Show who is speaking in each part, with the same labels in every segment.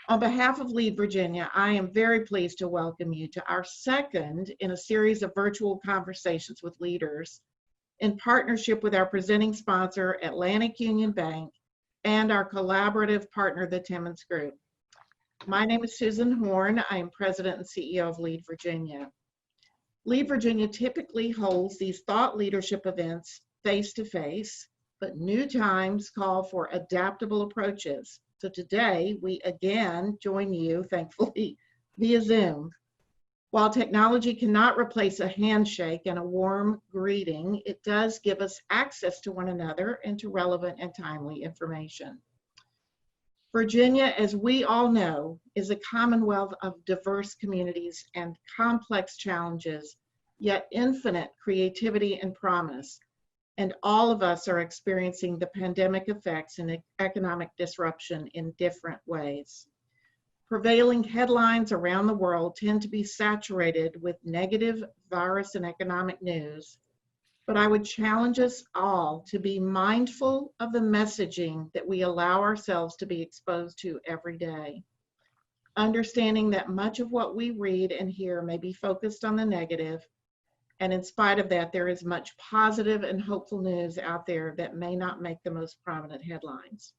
Speaker 1: On behalf of Lead Virginia, I am very pleased to welcome you to our second in a series of virtual conversations with leaders in partnership with our presenting sponsor, Atlantic Union Bank, and our collaborative partner, the Timmons Group. My name is Susan Horn. I am President and CEO of Lead Virginia. Lead Virginia typically holds these thought leadership events face-to-face, but new times call for adaptable approaches. So today, we again join you, thankfully, via Zoom. While technology cannot replace a handshake and a warm greeting, it does give us access to one another and to relevant and timely information. Virginia, as we all know, is a commonwealth of diverse communities and complex challenges, yet infinite creativity and promise. And all of us are experiencing the pandemic effects and economic disruption in different ways. Prevailing headlines around the world tend to be saturated with negative virus and economic news, but I would challenge us all to be mindful of the messaging that we allow ourselves to be exposed to every day. Understanding that much of what we read and hear may be focused on the negative, and in spite of that, there is much positive and hopeful news out there that may not make the most prominent headlines.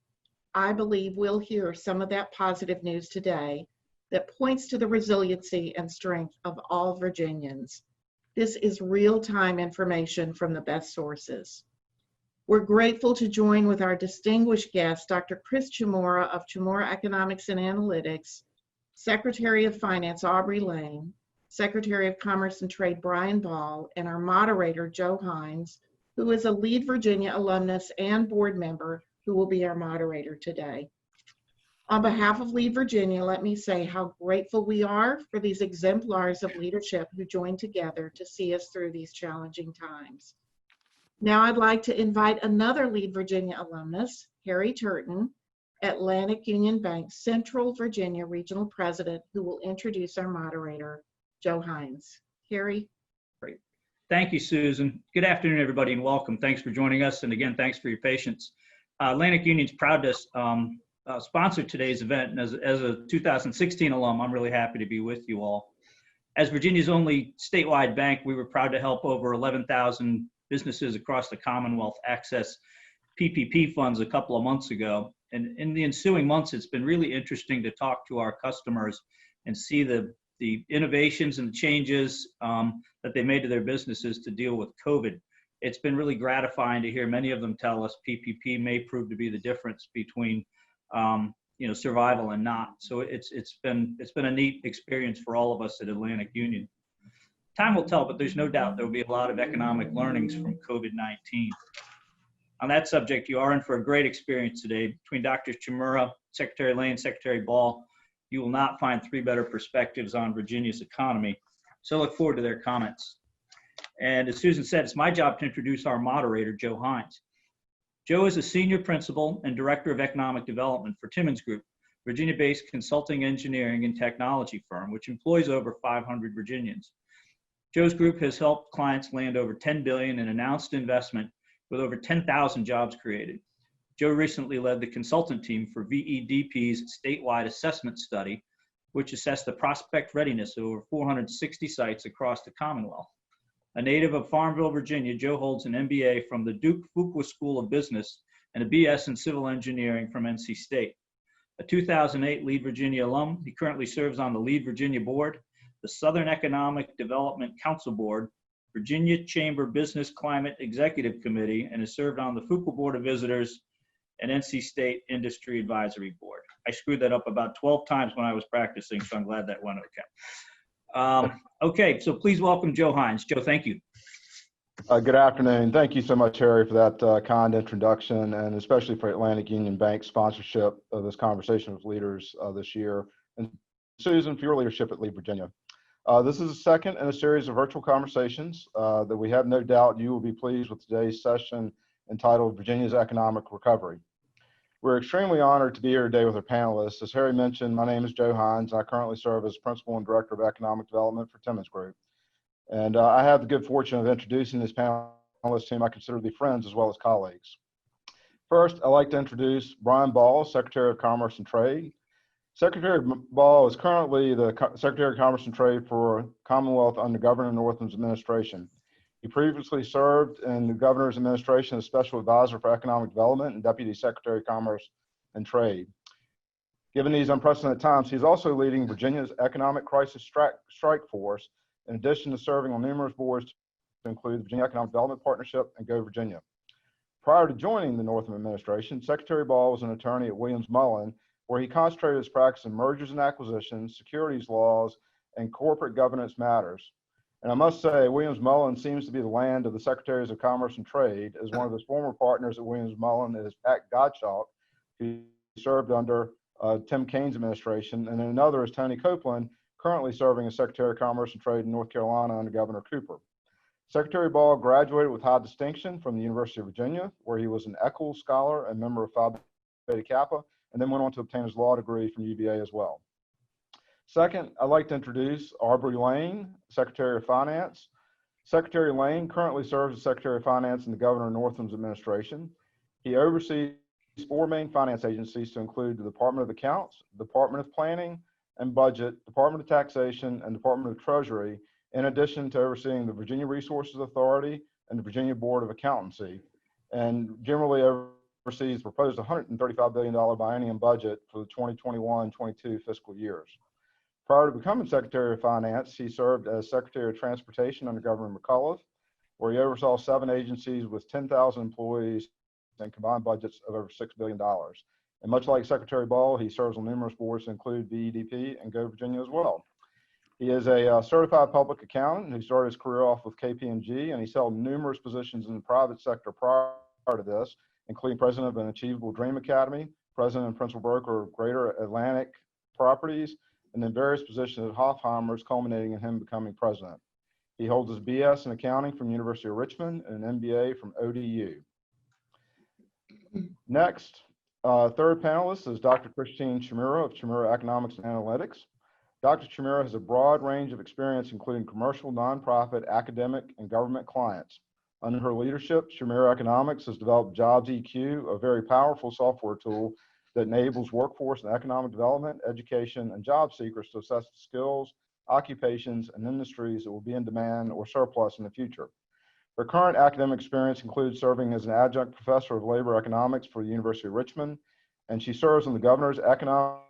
Speaker 1: I believe we'll hear some of that positive news today that points to the resiliency and strength of all Virginians. This is real-time information from the best sources. We're grateful to join with our distinguished guest, Dr. Chris Chamorro of Chamorro Economics and Analytics, Secretary of Finance Aubrey Lane, Secretary of Commerce and Trade Brian Ball, and our moderator Joe Hines, who is a Lead Virginia alumnus and board member who will be our moderator today. On behalf of Lead Virginia, let me say how grateful we are for these exemplars of leadership who joined together to see us through these challenging times. Now I'd like to invite another Lead Virginia alumnus, Harry Turton, Atlantic Union Bank Central Virginia Regional President, who will introduce our moderator, Joe Hines. Harry.
Speaker 2: Great. Thank you, Susan. Good afternoon, everybody, and welcome. Thanks for joining us. And again, thanks for your patience. Atlantic Union's proud to sponsor today's event. And as a 2016 alum, I'm really happy to be with you all. As Virginia's only statewide bank, we were proud to help over 11,000 businesses across the Commonwealth access PPP funds a couple of months ago. And in the ensuing months, it's been really interesting to talk to our customers and see the innovations and the changes that they made to their businesses to deal with COVID. It's been really gratifying to hear many of them tell us PPP may prove to be the difference between survival and not. So it's been a neat experience for all of us at Atlantic Union. Time will tell, but there's no doubt there will be a lot of economic learnings from COVID-19. On that subject, you are in for a great experience today. Between Dr. Chamorro, Secretary Lane, Secretary Ball, you will not find three better perspectives on Virginia's economy. So I look forward to their comments. And as Susan said, it's my job to introduce our moderator, Joe Hines. Joe is a senior principal and director of economic development for Timmons Group, Virginia-based consulting, engineering, and technology firm, which employs over 500 Virginians. Joe's group has helped clients land over $10 billion in announced investment with over 10,000 jobs created. Joe recently led the consultant team for VEDP's statewide assessment study, which assessed the prospect readiness of over 460 sites across the Commonwealth. A native of Farmville, Virginia, Joe holds an MBA from the Duke Fuqua School of Business and a BS in Civil Engineering from NC State. A 2008 Lead Virginia alum, he currently serves on the Lead Virginia Board, the Southern Economic Development Council Board, Virginia Chamber Business Climate Executive Committee, and has served on the Fuqua Board of Visitors and NC State Industry Advisory Board. I screwed that up about 12 times when I was practicing, so I'm glad that went okay. Okay, so please welcome Joe Hines. Joe, thank you.
Speaker 3: Good afternoon. Thank you so much, Harry, for that kind introduction, and especially for Atlantic Union Bank's sponsorship of this conversation with leaders this year, and Susan, for your leadership at Lead Virginia. This is the second in a series of virtual conversations that we have no doubt you will be pleased with today's session entitled Virginia's Economic Recovery. We're extremely honored to be here today with our panelists. As Harry mentioned, my name is Joe Hines, and I currently serve as Principal and Director of Economic Development for Timmons Group. And I have the good fortune of introducing this panelist team I consider to be friends as well as colleagues. First, I'd like to introduce Brian Ball, Secretary of Commerce and Trade. Secretary Ball is currently the Secretary of Commerce and Trade for Commonwealth under Governor Northam's administration. He previously served in the Governor's administration as Special Advisor for Economic Development and Deputy Secretary of Commerce and Trade. Given these unprecedented times, he's also leading Virginia's Economic Crisis Strike Force, in addition to serving on numerous boards to include the Virginia Economic Development Partnership and Go Virginia. Prior to joining the Northam administration, Secretary Ball was an attorney at Williams Mullen, where he concentrated his practice in mergers and acquisitions, securities laws, and corporate governance matters. And I must say, Williams Mullen seems to be the land of the Secretaries of Commerce and Trade, as one of his former partners at Williams Mullen is Pat Gottschalk, who served under Tim Kaine's administration, and then another is Tony Copeland, currently serving as Secretary of Commerce and Trade in North Carolina under Governor Cooper. Secretary Ball graduated with high distinction from the University of Virginia, where he was an Eccles Scholar and member of Phi Beta Kappa, and then went on to obtain his law degree from UVA as well. Second, I'd like to introduce Aubrey Lane, Secretary of Finance. Secretary Lane currently serves as Secretary of Finance in the Governor Northam's administration. He oversees 4 main finance agencies to include the Department of Accounts, Department of Planning and Budget, Department of Taxation, and Department of Treasury, in addition to overseeing the Virginia Resources Authority and the Virginia Board of Accountancy, and generally oversees the proposed $135 billion biennium budget for the 2021-22 fiscal years. Prior to becoming Secretary of Finance, he served as Secretary of Transportation under Governor McCullough, where he oversaw 7 agencies with 10,000 employees and combined budgets of over $6 billion. And much like Secretary Ball, he serves on numerous boards to include VEDP and Go Virginia as well. He is a certified public accountant who started his career off with KPMG, and he's held numerous positions in the private sector prior to this, including president of an Achievable Dream Academy, president and principal broker of Greater Atlantic Properties, and then various positions at Hofheimer's, culminating in him becoming president. He holds his BS in accounting from the University of Richmond and an MBA from ODU. Next, third panelist is Dr. Christine Chimura of Chimura Economics and Analytics. Dr. Chimura has a broad range of experience, including commercial, nonprofit, academic, and government clients. Under her leadership, Chimura Economics has developed Jobs EQ, a very powerful software tool that enables workforce and economic development, education, and job seekers to assess the skills, occupations, and industries that will be in demand or surplus in the future. Her current academic experience includes serving as an adjunct professor of labor economics for the University of Richmond, and she serves on the Governor's Economic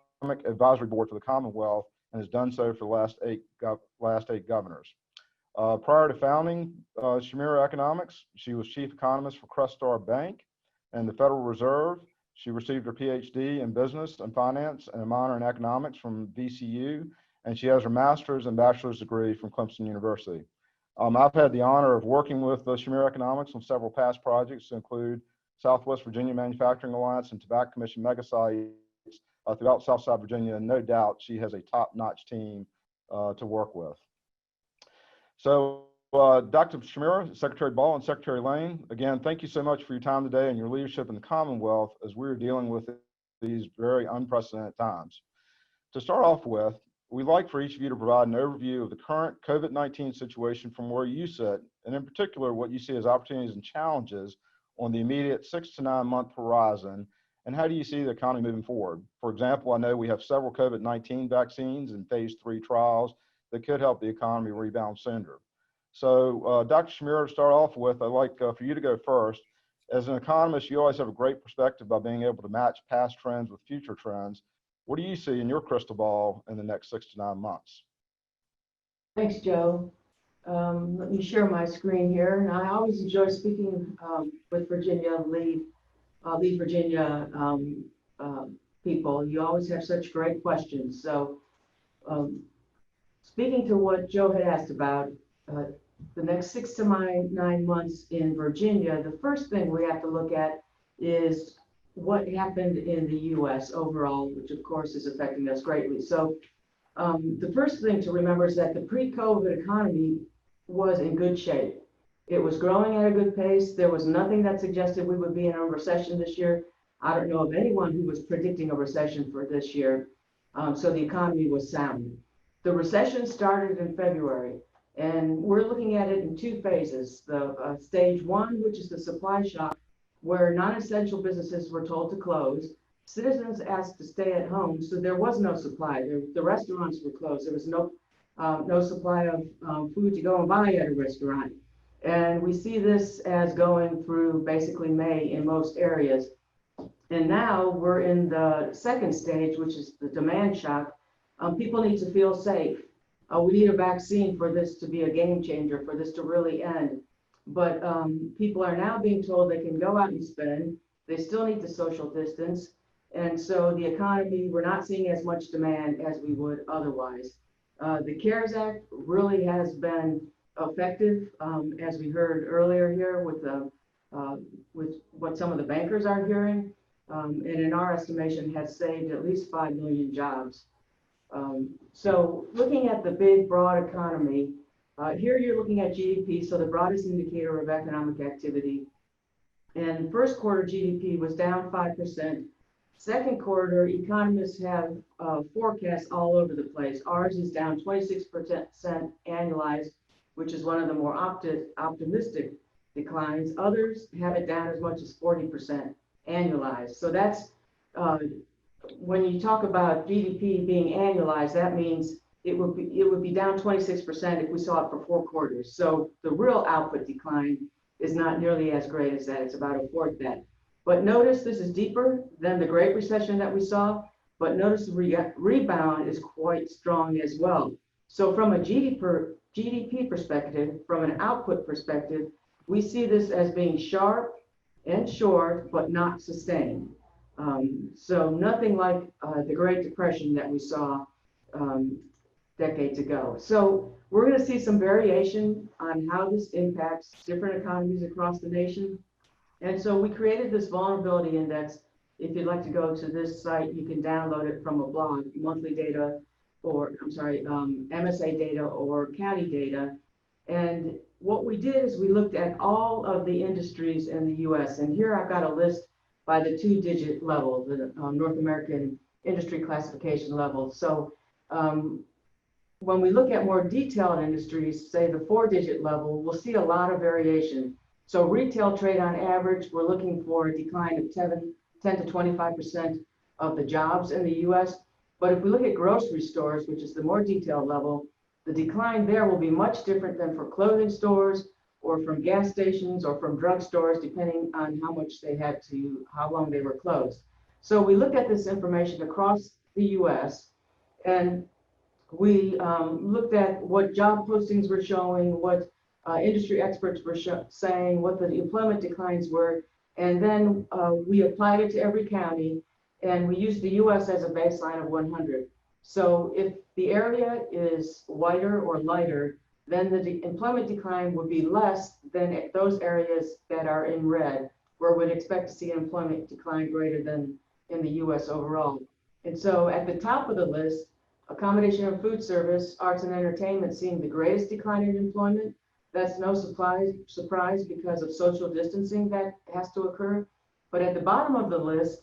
Speaker 3: Advisory Board for the Commonwealth and has done so for the last eight governors. Prior to founding Chimura Economics, she was chief economist for Crustar Bank and the Federal Reserve. She received her PhD in business and finance and a minor in economics from VCU, and she has her master's and bachelor's degree from Clemson University. I've had the honor of working with Chimura Economics on several past projects to include Southwest Virginia Manufacturing Alliance and Tobacco Commission mega sites throughout Southside Virginia, and no doubt she has a top-notch team to work with. So Dr. Chimura, Secretary Ball, and Secretary Lane, again, thank you so much for your time today and your leadership in the Commonwealth as we're dealing with these very unprecedented times. To start off with, we'd like for each of you to provide an overview of the current COVID-19 situation from where you sit, and in particular, what you see as opportunities and challenges on the immediate 6 to 9 month horizon, and how do you see the economy moving forward? For example, I know we have several COVID-19 vaccines and phase 3 trials that could help the economy rebound sooner. So Dr. Chimura, to start off with, I'd like for you to go first. As an economist, you always have a great perspective by being able to match past trends with future trends. What do you see in your crystal ball in the next 6 to 9 months?
Speaker 4: Thanks, Joe. Let me share my screen here. And I always enjoy speaking with Virginia lead Virginia people. You always have such great questions. So speaking to what Joe had asked about, the next 6 to 9 months in Virginia, the first thing we have to look at is what happened in the U.S. overall, which of course is affecting us greatly. So the first thing to remember is that the pre-COVID economy was in good shape. It was growing at a good pace. There was nothing that suggested we would be in a recession this year. I don't know of anyone who was predicting a recession for this year. So the economy was sound. The recession started in February, and we're looking at it in 2 phases. The stage 1, which is the supply shock, where non-essential businesses were told to close. citizens asked to stay at home, so there was no supply. The restaurants were closed. There was no supply of food to go and buy at a restaurant. And we see this as going through basically May in most areas. And now we're in the second stage, which is the demand shock. People need to feel safe. We need a vaccine for this to be a game changer, for this to really end. But people are now being told they can go out and spend. They still need to social distance. And so the economy, we're not seeing as much demand as we would otherwise. The CARES Act really has been effective, as we heard earlier here with what some of the bankers are hearing, and in our estimation has saved at least 5 million jobs. So looking at the big broad economy, here you're looking at GDP, so the broadest indicator of economic activity. And first quarter GDP was down 5%. Second quarter, economists have forecasts all over the place. Ours is down 26% annualized, which is one of the more optimistic declines. Others have it down as much as 40% annualized. So that's, when you talk about GDP being annualized, that means it would be down 26% if we saw it for 4 quarters. So the real output decline is not nearly as great as that. It's about a fourth that. But notice this is deeper than the Great Recession that we saw, but notice the rebound is quite strong as well. So from a GDP perspective, from an output perspective, we see this as being sharp and short, but not sustained. So nothing like the Great Depression that we saw decades ago. So we're going to see some variation on how this impacts different economies across the nation. And so we created this vulnerability index. If you'd like to go to this site, you can download it from a blog, monthly data, or MSA data or county data. And what we did is we looked at all of the industries in the US. And here I've got a list by the 2-digit level, the North American industry classification level. So when we look at more detailed industries, say the 4-digit level, we'll see a lot of variation. So retail trade on average, we're looking for a decline of 10 to 25% of the jobs in the US. But if we look at grocery stores, which is the more detailed level, the decline there will be much different than for clothing stores or from gas stations or from drugstores, depending on how long they were closed. So we looked at this information across the US, and we looked at what job postings were showing, what industry experts were saying, what the employment declines were, and then we applied it to every county, and we used the US as a baseline of 100. So if the area is whiter or lighter, then the employment decline would be less than those areas that are in red, where we'd expect to see an employment decline greater than in the US overall. And so at the top of the list, accommodation and food service, arts and entertainment seeing the greatest decline in employment. That's no surprise because of social distancing that has to occur. But at the bottom of the list,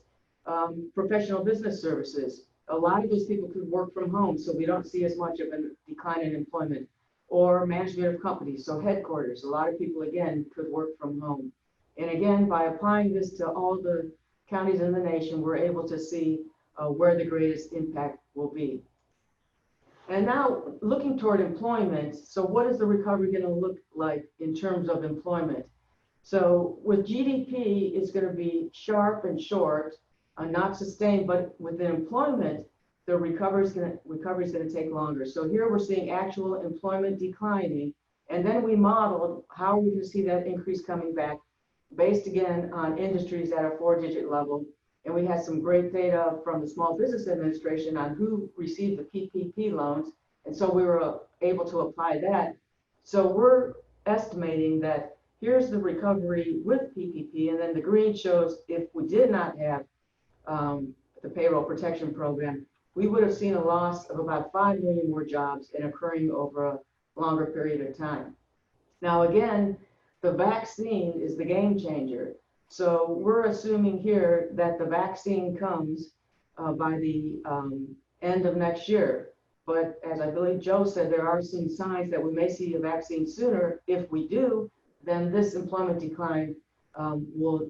Speaker 4: professional business services. A lot of those people could work from home, so we don't see as much of a decline in employment. Or management of companies, so headquarters. A lot of people, again, could work from home. And again, by applying this to all the counties in the nation, we're able to see where the greatest impact will be. And now looking toward employment, so what is the recovery going to look like in terms of employment? So with GDP, it's going to be sharp and short, not sustained, but with the employment, the recovery is going to take longer. So here we're seeing actual employment declining, and then we modeled how are we going to see that increase coming back, based again on industries at a 4-digit level. And we had some great data from the Small Business Administration on who received the PPP loans. And so we were able to apply that. So we're estimating that here's the recovery with PPP, and then the green shows if we did not have the payroll protection program, we would have seen a loss of about 5 million more jobs and occurring over a longer period of time. Now, again, the vaccine is the game changer. So we're assuming here that the vaccine comes by the end of next year. But as I believe Joe said, there are some signs that we may see a vaccine sooner. If we do, then this employment decline will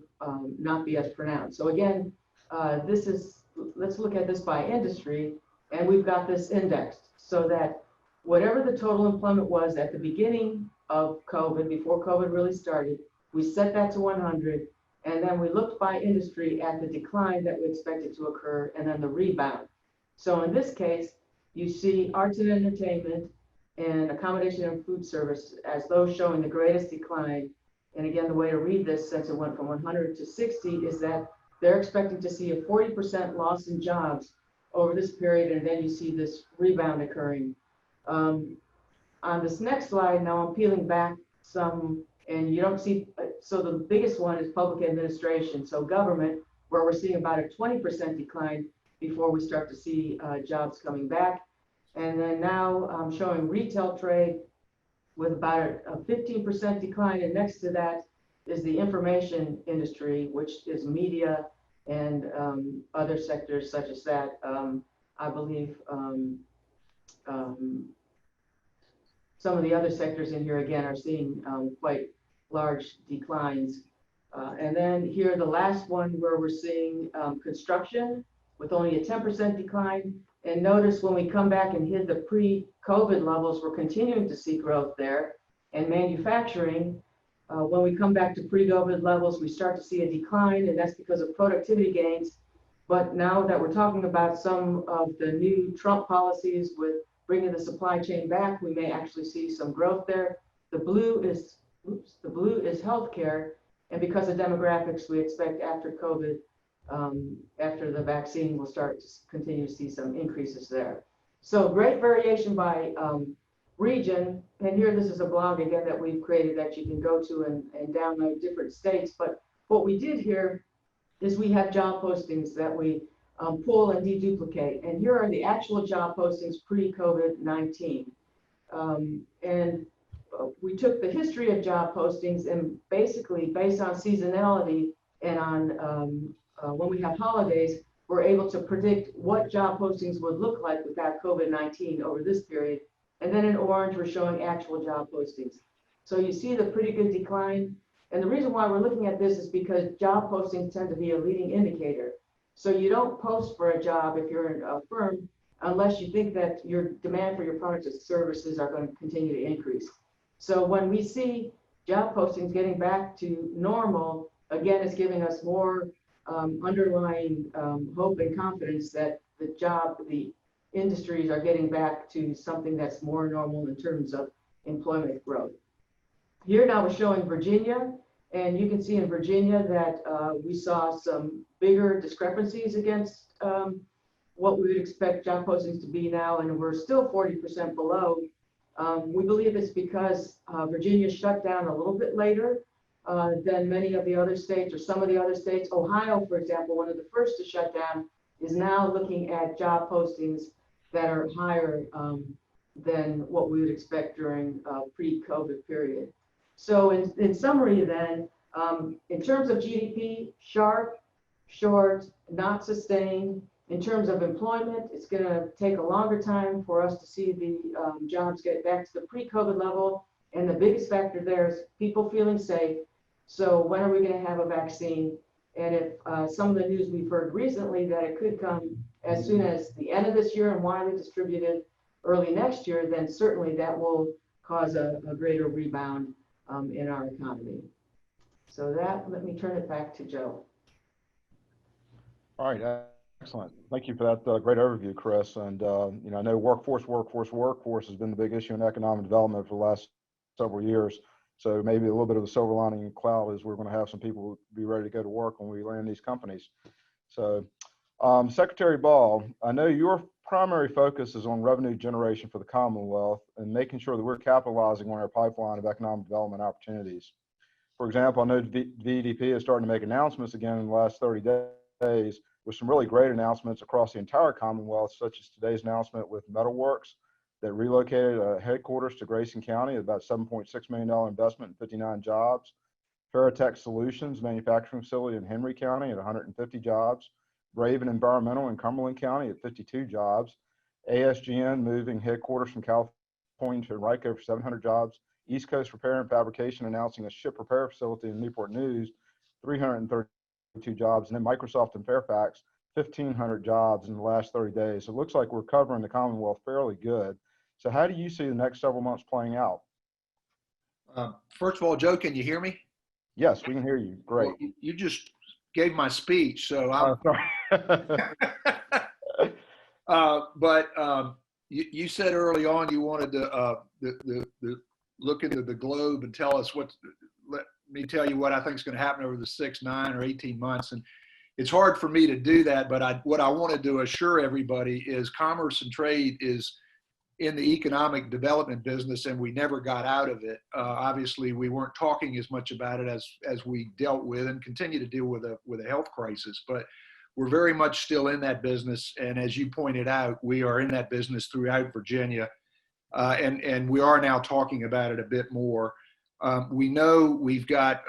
Speaker 4: not be as pronounced. So again, let's look at this by industry, and we've got this indexed so that whatever the total employment was at the beginning of COVID, before COVID really started, we set that to 100, and then we looked by industry at the decline that we expected to occur and then the rebound. So in this case, you see arts and entertainment and accommodation and food service as those showing the greatest decline. And again, the way to read this, since it went from 100 to 60, is that they're expecting to see a 40% loss in jobs over this period, and then you see this rebound occurring. On this next slide, now I'm peeling back some, and you don't see, so the biggest one is public administration, so government, where we're seeing about a 20% decline before we start to see jobs coming back. And then now I'm showing retail trade with about a 15% decline, and next to that is the information industry, which is media and other sectors such as that. I believe some of the other sectors in here again are seeing quite large declines. And then here, the last one where we're seeing construction with only a 10% decline. And notice when we come back and hit the pre-COVID levels, we're continuing to see growth there. And manufacturing, when we come back to pre-COVID levels, we start to see a decline, and that's because of productivity gains. But now that we're talking about some of the new Trump policies with bringing the supply chain back, we may actually see some growth there. The blue is healthcare, and because of demographics, we expect after COVID, after the vaccine, we'll start to continue to see some increases there. So great variation by region, and here this is a blog again that we've created that you can go to and download different states. But what we did here is we have job postings that we pull and deduplicate, and here are the actual job postings pre-COVID-19. And we took the history of job postings and basically based on seasonality and on when we have holidays, we're able to predict what job postings would look like without COVID-19 over this period. And then in orange, we're showing actual job postings. So you see the pretty good decline. And the reason why we're looking at this is because job postings tend to be a leading indicator. So you don't post for a job if you're in a firm unless you think that your demand for your products and services are going to continue to increase. So when we see job postings getting back to normal, again, it's giving us more underlying hope and confidence that the industries are getting back to something that's more normal in terms of employment growth. Here now we're showing Virginia, and you can see in Virginia that we saw some bigger discrepancies against what we would expect job postings to be now, and we're still 40% below. We believe it's because Virginia shut down a little bit later than many of the other states or some of the other states. Ohio, for example, one of the first to shut down, is now looking at job postings that are higher than what we would expect during pre-COVID period. So in summary then, in terms of GDP, sharp, short, not sustained. In terms of employment, it's going to take a longer time for us to see the jobs get back to the pre-COVID level. And the biggest factor there is people feeling safe. So when are we going to have a vaccine? And if some of the news we've heard recently that it could come as soon as the end of this year and widely distributed early next year, then certainly that will cause a greater rebound in our economy. So let me turn it back to Joe.
Speaker 3: All right, excellent. Thank you for that great overview, Chris. And I know workforce has been the big issue in economic development for the last several years. So maybe a little bit of a silver lining in the cloud is we're going to have some people be ready to go to work when we land these companies. So Secretary Ball, I know your primary focus is on revenue generation for the Commonwealth and making sure that we're capitalizing on our pipeline of economic development opportunities. For example, I know VDP is starting to make announcements again in the last 30 days with some really great announcements across the entire Commonwealth, such as today's announcement with Metalworks that relocated headquarters to Grayson County, about $7.6 million investment and 59 jobs. Paratech Solutions manufacturing facility in Henry County at 150 jobs. Raven Environmental in Cumberland County at 52 jobs. ASGN moving headquarters from California to Enrico for 700 jobs. East Coast Repair and Fabrication announcing a ship repair facility in Newport News, 330 jobs, and then Microsoft in Fairfax, 1,500 jobs in the last 30 days. So it looks like we're covering the Commonwealth fairly good. So how do you see the next several months playing out?
Speaker 5: First of all, Joe, can you hear me?
Speaker 3: Yes, we can hear you. Great.
Speaker 5: Well, you just gave my speech, so I'm.
Speaker 3: Sorry.
Speaker 5: You said early on you wanted to look into the globe and tell us what. Let me tell you what I think is going to happen over the 6, 9, or 18 months, and it's hard for me to do that. But what I wanted to assure everybody is commerce and trade is in the economic development business, and we never got out of it. Obviously, we weren't talking as much about it as we dealt with and continue to deal with a health crisis. But we're very much still in that business, and as you pointed out, we are in that business throughout Virginia, and we are now talking about it a bit more. We know we've got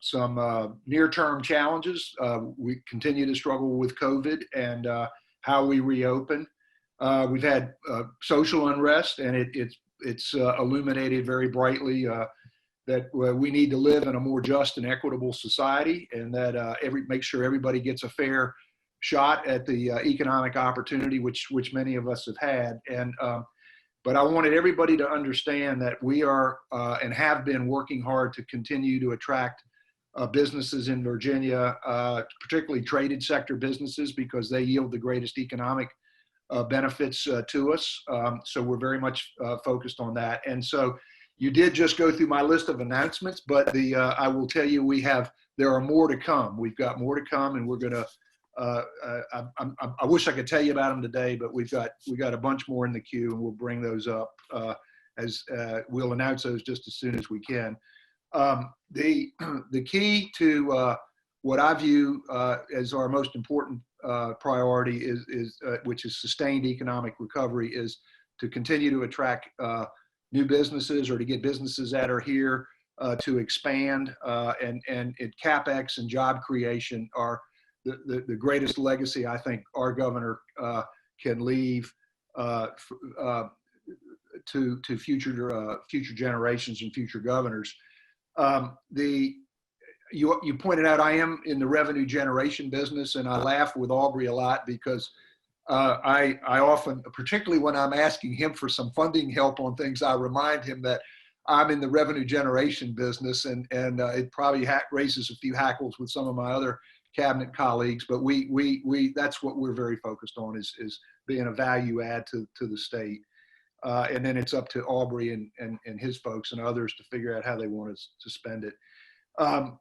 Speaker 5: some near-term challenges. We continue to struggle with COVID and how we reopen. We've had social unrest, and it's illuminated very brightly that we need to live in a more just and equitable society, and that make sure everybody gets a fair shot at the economic opportunity which many of us have had. But I wanted everybody to understand that we are and have been working hard to continue to attract businesses in Virginia, particularly traded sector businesses, because they yield the greatest economic benefits to us. So we're very much focused on that. And so you did just go through my list of announcements, but I will tell you there are more to come. We've got more to come, and we're going to. I wish I could tell you about them today, but we got a bunch more in the queue, and we'll bring those up as we'll announce those just as soon as we can. The key to what I view as our most important priority is which is sustained economic recovery, is to continue to attract new businesses, or to get businesses that are here to expand, and CapEx and job creation are the greatest legacy I think our governor can leave to future generations and future governors. You pointed out I am in the revenue generation business, and I laugh with Aubrey a lot because I often, particularly when I'm asking him for some funding help on things, I remind him that I'm in the revenue generation business, and it probably raises a few hackles with some of my other cabinet colleagues, but that's what we're very focused on, is being a value add to the state. And then it's up to Aubrey and his folks and others to figure out how they want us to spend it.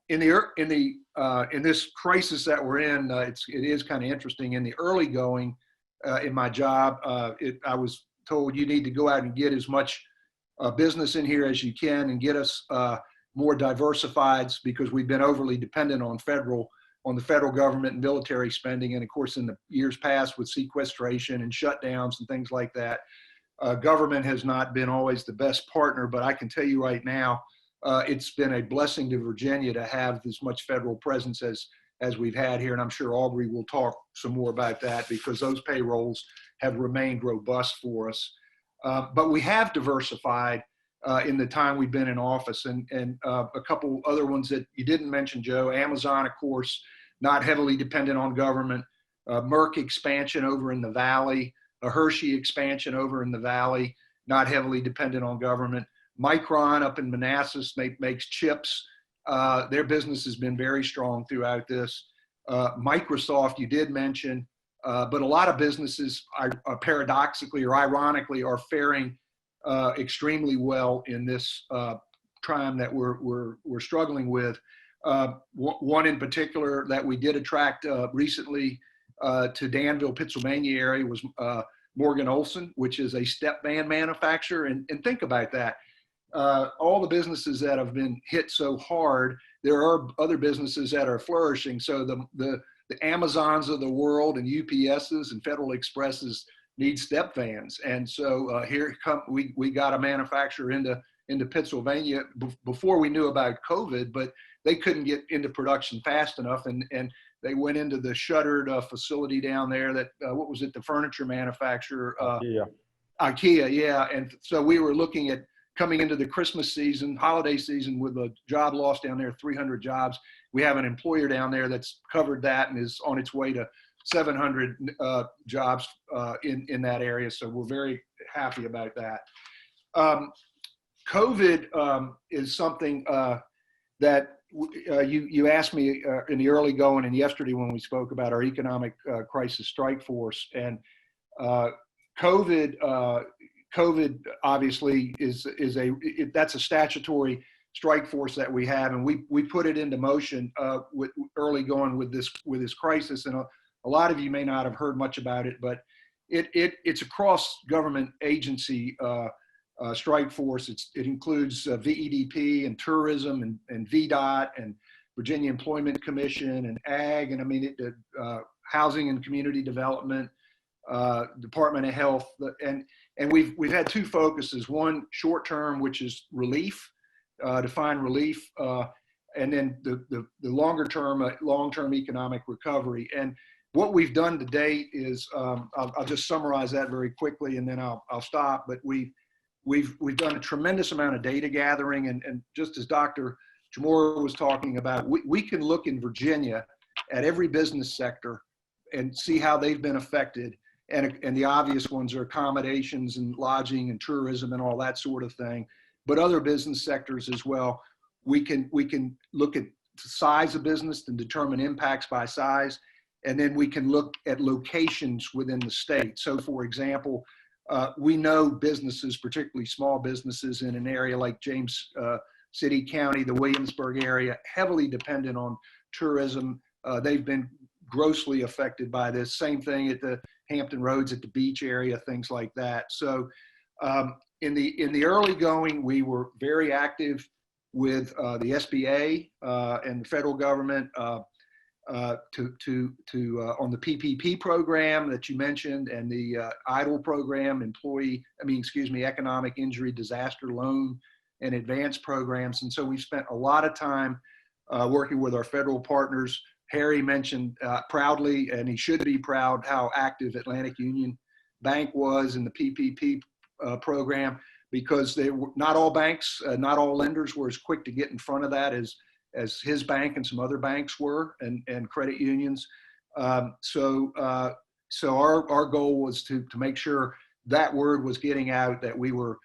Speaker 5: In this crisis that we're in, it is kind of interesting. In the early going in my job, I was told you need to go out and get as much business in here as you can and get us more diversified, because we've been overly dependent on the federal government and military spending. And of course, in the years past with sequestration and shutdowns and things like that, government has not been always the best partner. But I can tell you right now, it's been a blessing to Virginia to have as much federal presence as we've had here. And I'm sure Aubrey will talk some more about that, because those payrolls have remained robust for us. But we have diversified in the time we've been in office, and a couple other ones that you didn't mention, Joe. Amazon, of course, not heavily dependent on government. Merck expansion over in the Valley. A Hershey expansion over in the Valley, not heavily dependent on government. Micron up in Manassas makes chips. Their business has been very strong throughout this. Microsoft, you did mention, but a lot of businesses are paradoxically or ironically are faring extremely well in this time that we're struggling with. One in particular that we did attract recently to Danville, Pennsylvania area was Morgan Olson, which is a step van manufacturer. And think about that. All the businesses that have been hit so hard, there are other businesses that are flourishing. So the Amazons of the world and UPSs and Federal Expresses need step vans. And so we got a manufacturer into Pennsylvania before we knew about COVID, but they couldn't get into production fast enough. And they went into the shuttered facility down there that, what was it, the furniture manufacturer?
Speaker 3: Yeah.
Speaker 5: IKEA, yeah. And so we were looking at coming into the Christmas season, holiday season, with a job loss down there, 300 jobs. We have an employer down there that's covered that and is on its way to 700 jobs in that area. So we're very happy about that. COVID is something that you asked me in the early going and yesterday when we spoke about our economic crisis strike force. And COVID obviously that's a statutory strike force that we have, and we put it into motion with early going with this crisis. And a lot of you may not have heard much about it, but it's a cross government agency strike force. It includes VEDP and tourism and VDOT and Virginia Employment Commission and Ag, and I mean housing and community development, Department of Health, and we've had two focuses: one short term, which is relief, to find relief, and then the longer term, long-term economic recovery. And what we've done to date is I'll just summarize that very quickly, and then I'll stop. But we've done a tremendous amount of data gathering, and just as Dr. Jamora was talking about, we can look in Virginia at every business sector and see how they've been affected. And the obvious ones are accommodations and lodging and tourism and all that sort of thing, but other business sectors as well. We can look at the size of business and determine impacts by size, and then we can look at locations within the state. So for example, we know businesses, particularly small businesses in an area like James City County, the Williamsburg area, heavily dependent on tourism. They've been grossly affected by this. Same thing at the Hampton Roads, at the beach area, things like that. So in the early going, we were very active with the SBA and the federal government on the PPP program that you mentioned, and the EIDL program, economic injury disaster loan and advance programs. And so we spent a lot of time working with our federal partners. Harry mentioned proudly, and he should be proud, how active Atlantic Union Bank was in the PPP program, because not all banks, not all lenders were as quick to get in front of that as his bank and some other banks were, and credit unions. So our goal was to make sure that word was getting out, that we were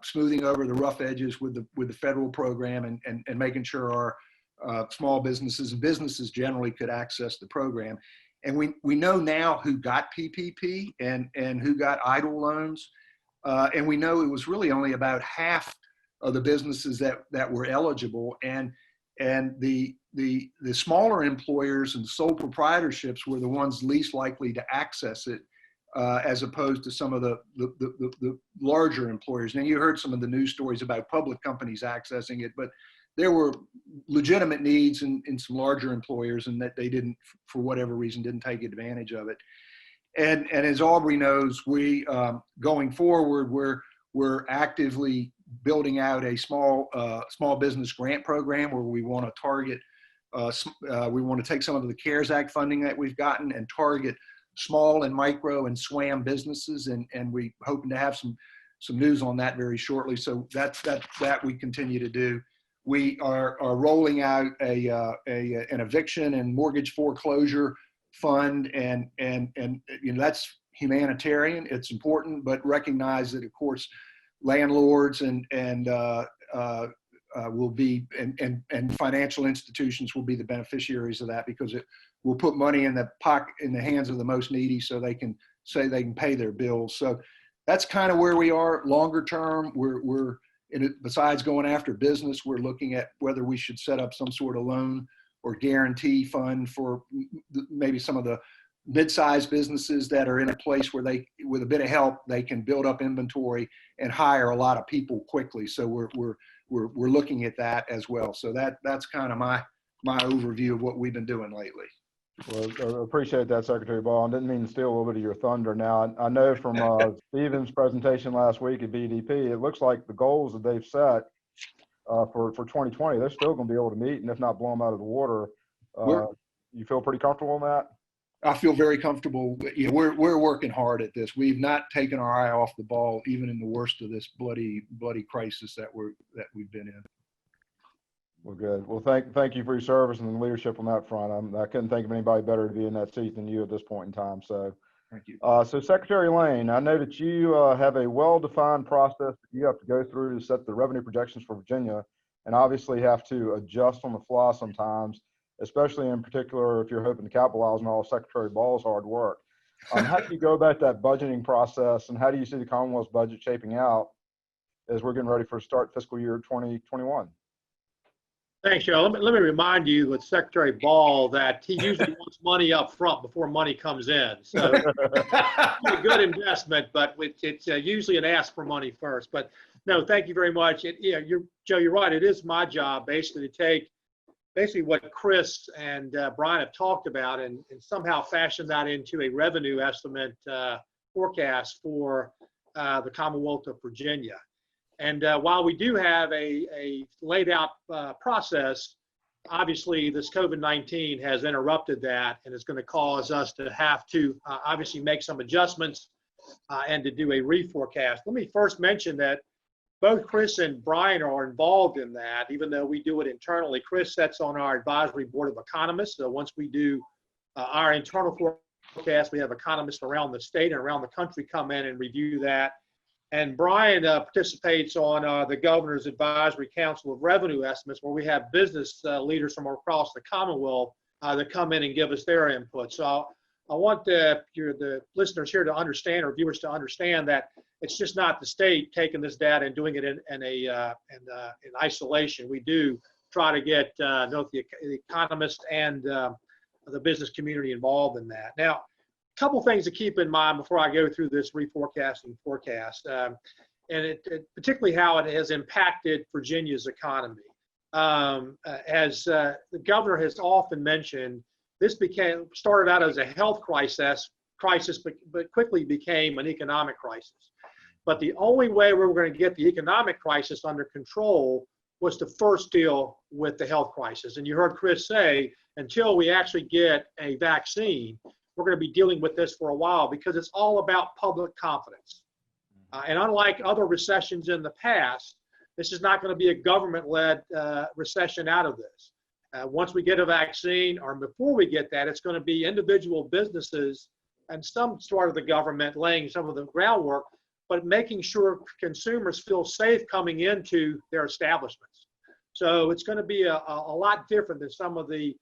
Speaker 5: smoothing over the rough edges with the federal program, and making sure our small businesses and businesses generally could access the program. And we know now who got PPP and who got EIDL loans. And we know it was really only about half of the businesses that were eligible. And the smaller employers and sole proprietorships were the ones least likely to access it, as opposed to some of the larger employers. Now, you heard some of the news stories about public companies accessing it, but there were legitimate needs in some larger employers, and that they didn't, for whatever reason, didn't take advantage of it. And as Aubrey knows, we going forward, we're actively building out a small business grant program where we want to target, we want to take some of the CARES Act funding that we've gotten and target small and micro and SWAM businesses, and we hoping to have some news on that very shortly. So that we continue to do. We are rolling out an eviction and mortgage foreclosure fund, and that's humanitarian. It's important, but recognize that, of course, landlords and will be, and financial institutions will be the beneficiaries of that, because it will put money in the hands of the most needy, so they can say they can pay their bills. So that's kind of where we are. Longer term, besides going after business, we're looking at whether we should set up some sort of loan or guarantee fund for maybe some of the mid-sized businesses that are in a place where with a bit of help, they can build up inventory and hire a lot of people quickly. So we're looking at that as well. So that's kind of my overview of what we've been doing lately.
Speaker 3: Well, I appreciate that, Secretary Ball. I didn't mean to steal a little bit of your thunder. Now, I know from Stephen's presentation last week at BDP, it looks like the goals that they've set for 2020, they're still going to be able to meet, and if not blow them out of the water. You feel pretty comfortable in that?
Speaker 5: I feel very comfortable. You know, we're working hard at this. We've not taken our eye off the ball, even in the worst of this bloody crisis that we've been in.
Speaker 3: Well, good. Well, thank you for your service and leadership on that front. I couldn't think of anybody better to be in that seat than you at this point in time. So,
Speaker 5: Thank you.
Speaker 3: so Secretary Lane, I know that you have a well-defined process that you have to go through to set the revenue projections for Virginia, and obviously have to adjust on the fly sometimes, especially in particular if you're hoping to capitalize on all Secretary Ball's hard work. How do you go about that budgeting process, and how do you see the Commonwealth's budget shaping out as we're getting ready for start fiscal year 2021?
Speaker 6: Thanks, Joe. Let me remind you with Secretary Ball that he usually wants money up front before money comes in. So it's a good investment, but it's usually an ask for money first. But no, thank you very much. Joe, you're right. It is my job basically to take what Chris and Brian have talked about and somehow fashion that into a revenue estimate forecast for the Commonwealth of Virginia. And while we do have a laid out process, obviously this COVID-19 has interrupted that and is going to cause us to have to obviously make some adjustments and to do a reforecast. Let me first mention that both Chris and Brian are involved in that, even though we do it internally. Chris sits on our advisory board of economists. So once we do our internal forecast, we have economists around the state and around the country come in and review that. And Brian participates on the Governor's Advisory Council of Revenue Estimates, where we have business leaders from across the Commonwealth that come in and give us their input. So I want the listeners here to understand, or viewers to understand, that it's just not the state taking this data and doing it in isolation. We do try to get both the economists and the business community involved in that. Now, couple things to keep in mind before I go through this reforecasting forecast, and particularly how it has impacted Virginia's economy. As the governor has often mentioned, this started out as a health crisis, but quickly became an economic crisis. But the only way we were going to get the economic crisis under control was to first deal with the health crisis. And you heard Chris say, until we actually get a vaccine, we're going to be dealing with this for a while, because it's all about public confidence. And unlike other recessions in the past, this is not going to be a government-led recession out of this. Once we get a vaccine, or before we get that, it's going to be individual businesses and some sort of the government laying some of the groundwork, but making sure consumers feel safe coming into their establishments. So it's going to be a lot different than some of the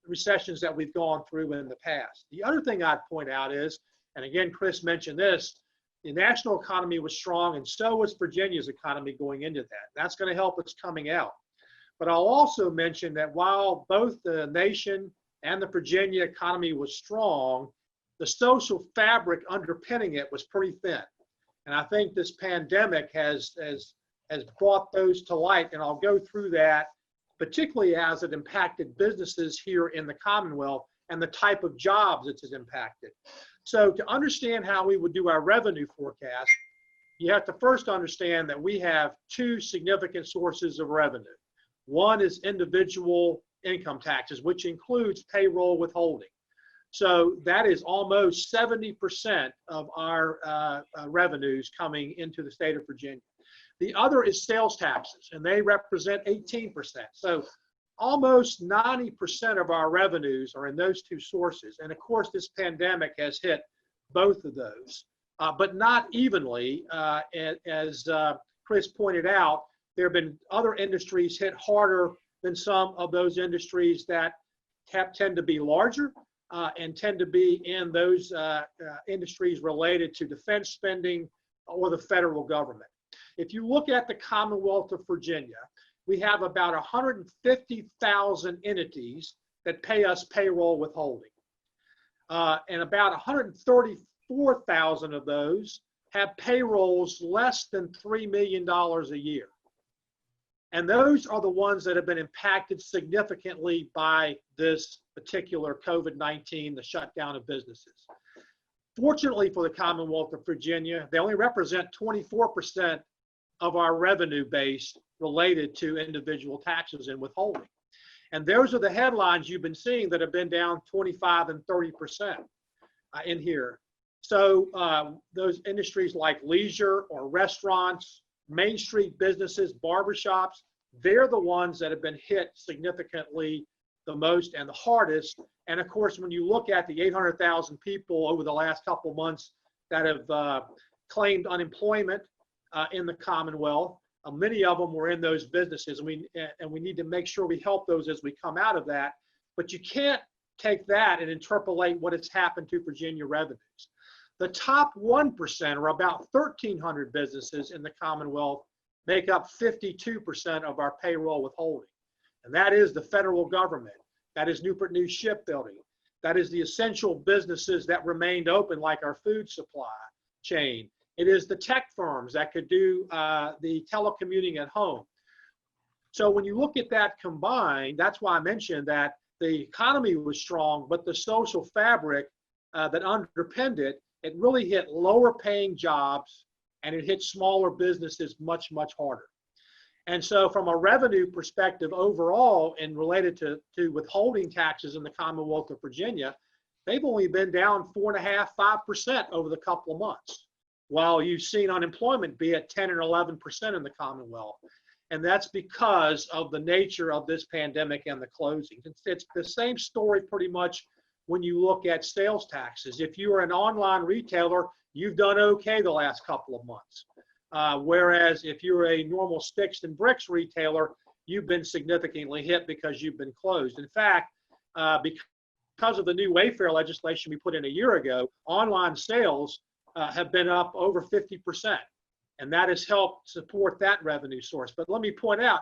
Speaker 6: recessions that we've gone through in the past. The other thing I'd point out is, and again, Chris mentioned this, the national economy was strong, and so was Virginia's economy going into that. That's going to help us coming out. But I'll also mention that while both the nation and the Virginia economy was strong, the social fabric underpinning it was pretty thin. And I think this pandemic has brought those to light, and I'll go through that, particularly as it impacted businesses here in the Commonwealth and the type of jobs it has impacted. So to understand how we would do our revenue forecast, you have to first understand that we have two significant sources of revenue. One is individual income taxes, which includes payroll withholding. So that is almost 70% of our revenues coming into the state of Virginia. The other is sales taxes, and they represent 18%. So almost 90% of our revenues are in those two sources. And of course, this pandemic has hit both of those, but not evenly. As Chris pointed out, there have been other industries hit harder than some of those industries that tend to be larger and tend to be in those industries related to defense spending or the federal government. If you look at the Commonwealth of Virginia, we have about 150,000 entities that pay us payroll withholding. And about 134,000 of those have payrolls less than $3 million a year. And those are the ones that have been impacted significantly by this particular COVID-19, the shutdown of businesses. Fortunately for the Commonwealth of Virginia, they only represent 24% of our revenue base related to individual taxes and withholding. And those are the headlines you've been seeing that have been down 25 and 30% in here. So those industries like leisure or restaurants, Main Street businesses, barbershops, they're the ones that have been hit significantly the most and the hardest. And of course, when you look at the 800,000 people over the last couple of months that have claimed unemployment in the Commonwealth, many of them were in those businesses, and we need to make sure we help those as we come out of that. But you can't take that and interpolate what has happened to Virginia revenues. The top 1%, or about 1,300 businesses in the Commonwealth, make up 52% of our payroll withholding. And that is the federal government. That is Newport News Shipbuilding. That is the essential businesses that remained open, like our food supply chain. It is the tech firms that could do the telecommuting at home. So when you look at that combined, that's why I mentioned that the economy was strong, but the social fabric that underpinned it, it really hit lower paying jobs, and it hit smaller businesses much, much harder. And so from a revenue perspective overall, and related to withholding taxes in the Commonwealth of Virginia, they've only been down 4.5%, 5% over the couple of months, while you've seen unemployment be at 10 and 11% in the Commonwealth. And that's because of the nature of this pandemic and the closings. It's the same story pretty much when you look at sales taxes. If you are an online retailer, you've done okay the last couple of months. Whereas if you're a normal sticks and bricks retailer, you've been significantly hit because you've been closed. In fact, because of the new Wayfair legislation we put in a year ago, online sales have been up over 50%. And that has helped support that revenue source. But let me point out,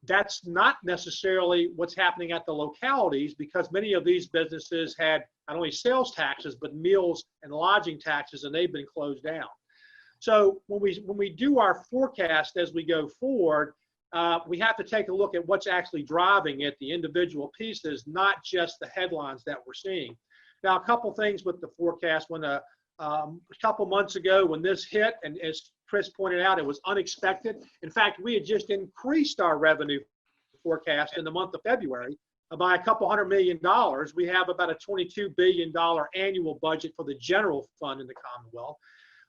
Speaker 6: that's not necessarily what's happening at the localities, because many of these businesses had not only sales taxes, but meals and lodging taxes, and they've been closed down. So when we do our forecast as we go forward, we have to take a look at what's actually driving it, the individual pieces, not just the headlines that we're seeing. Now, a couple things with the forecast. When a couple months ago when this hit, and as Chris pointed out, it was unexpected. In fact, we had just increased our revenue forecast in the month of February by a couple $100 million. We have about a $22 billion annual budget for the general fund in the Commonwealth.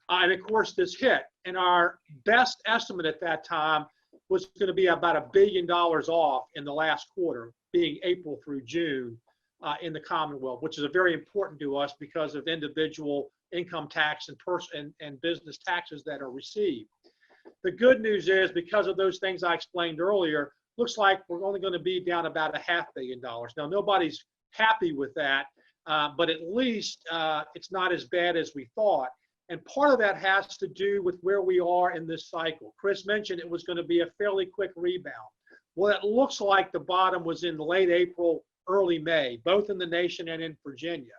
Speaker 6: And of course, this hit. And our best estimate at that time was going to be about $1 billion off in the last quarter, being April through June in the Commonwealth, which is very important to us because of individual income tax and business taxes that are received. The good news is, because of those things I explained earlier, looks like we're only going to be down about $500 million. Now, nobody's happy with that, but at least it's not as bad as we thought. And part of that has to do with where we are in this cycle. Chris mentioned it was going to be a fairly quick rebound. Well, it looks like the bottom was in late April, early May, both in the nation and in Virginia.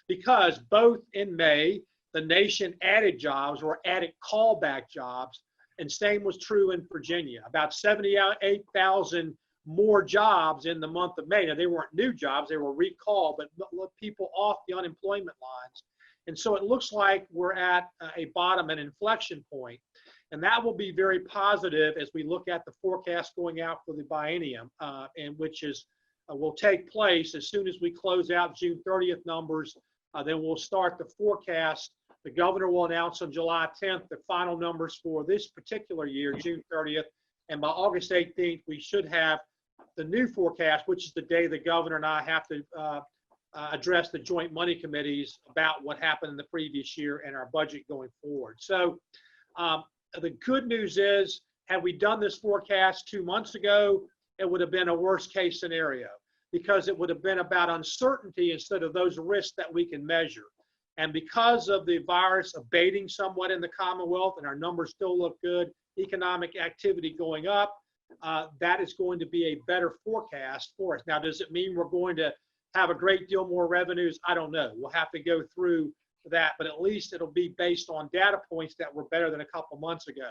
Speaker 6: Because both in May, the nation added jobs or added callback jobs, and same was true in Virginia. About 78,000 more jobs in the month of May. Now, they weren't new jobs, they were recalled, but people off the unemployment lines. And so it looks like we're at a bottom, an inflection point. And that will be very positive as we look at the forecast going out for the biennium, and which is will take place as soon as we close out June 30th numbers. Then we'll start the forecast. The governor will announce on July 10th the final numbers for this particular year, June 30th. And by August 18th, we should have the new forecast, which is the day the governor and I have to address the joint money committees about what happened in the previous year and our budget going forward. So the good news is, had we done this forecast 2 months ago, it would have been a worst case scenario, because it would have been about uncertainty instead of those risks that we can measure. And because of the virus abating somewhat in the Commonwealth and our numbers still look good, economic activity going up, that is going to be a better forecast for us. Now, does it mean we're going to have a great deal more revenues? I don't know. We'll have to go through that, but at least it'll be based on data points that were better than a couple months ago,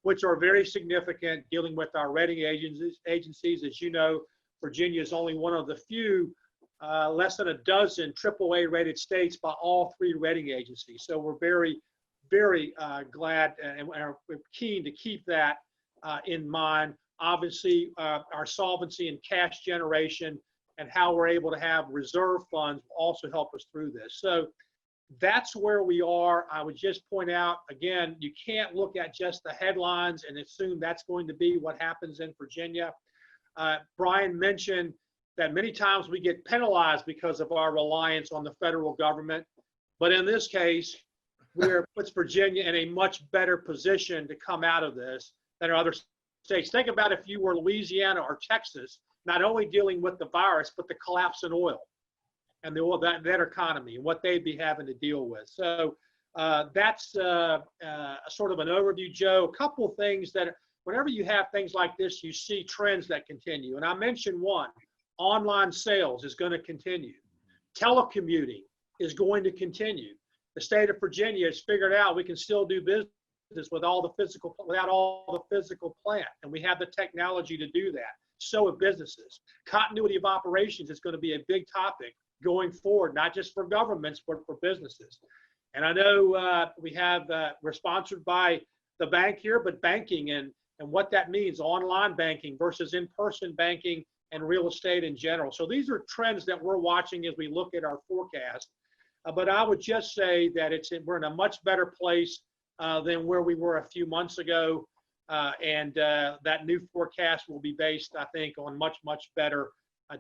Speaker 6: which are very significant dealing with our rating agencies. As you know, Virginia is only one of the few, less than a dozen AAA rated states by all three rating agencies. So we're very, very glad and are keen to keep that in mind obviously our solvency and cash generation and how we're able to have reserve funds will also help us through this. So that's where we are. I would just point out, again, you can't look at just the headlines and assume that's going to be what happens in Virginia. Brian mentioned that many times we get penalized because of our reliance on the federal government. But in this case, puts Virginia in a much better position to come out of this than other states. Think about if you were Louisiana or Texas, not only dealing with the virus, but the collapse in oil and the oil, that economy and what they'd be having to deal with. So that's sort of an overview, Joe. A couple of things that whenever you have things like this, you see trends that continue. And I mentioned one, online sales is going to continue. Telecommuting is going to continue. The state of Virginia has figured out we can still do business without all the physical plant, and we have the technology to do that. So have businesses. Continuity of operations is going to be a big topic going forward, not just for governments, but for businesses. And I know we're sponsored by the bank here, but banking and what that means, online banking versus in-person banking and real estate in general. So these are trends that we're watching as we look at our forecast. But I would just say that we're in a much better place than where we were a few months ago. And that new forecast will be based, I think, on much, much better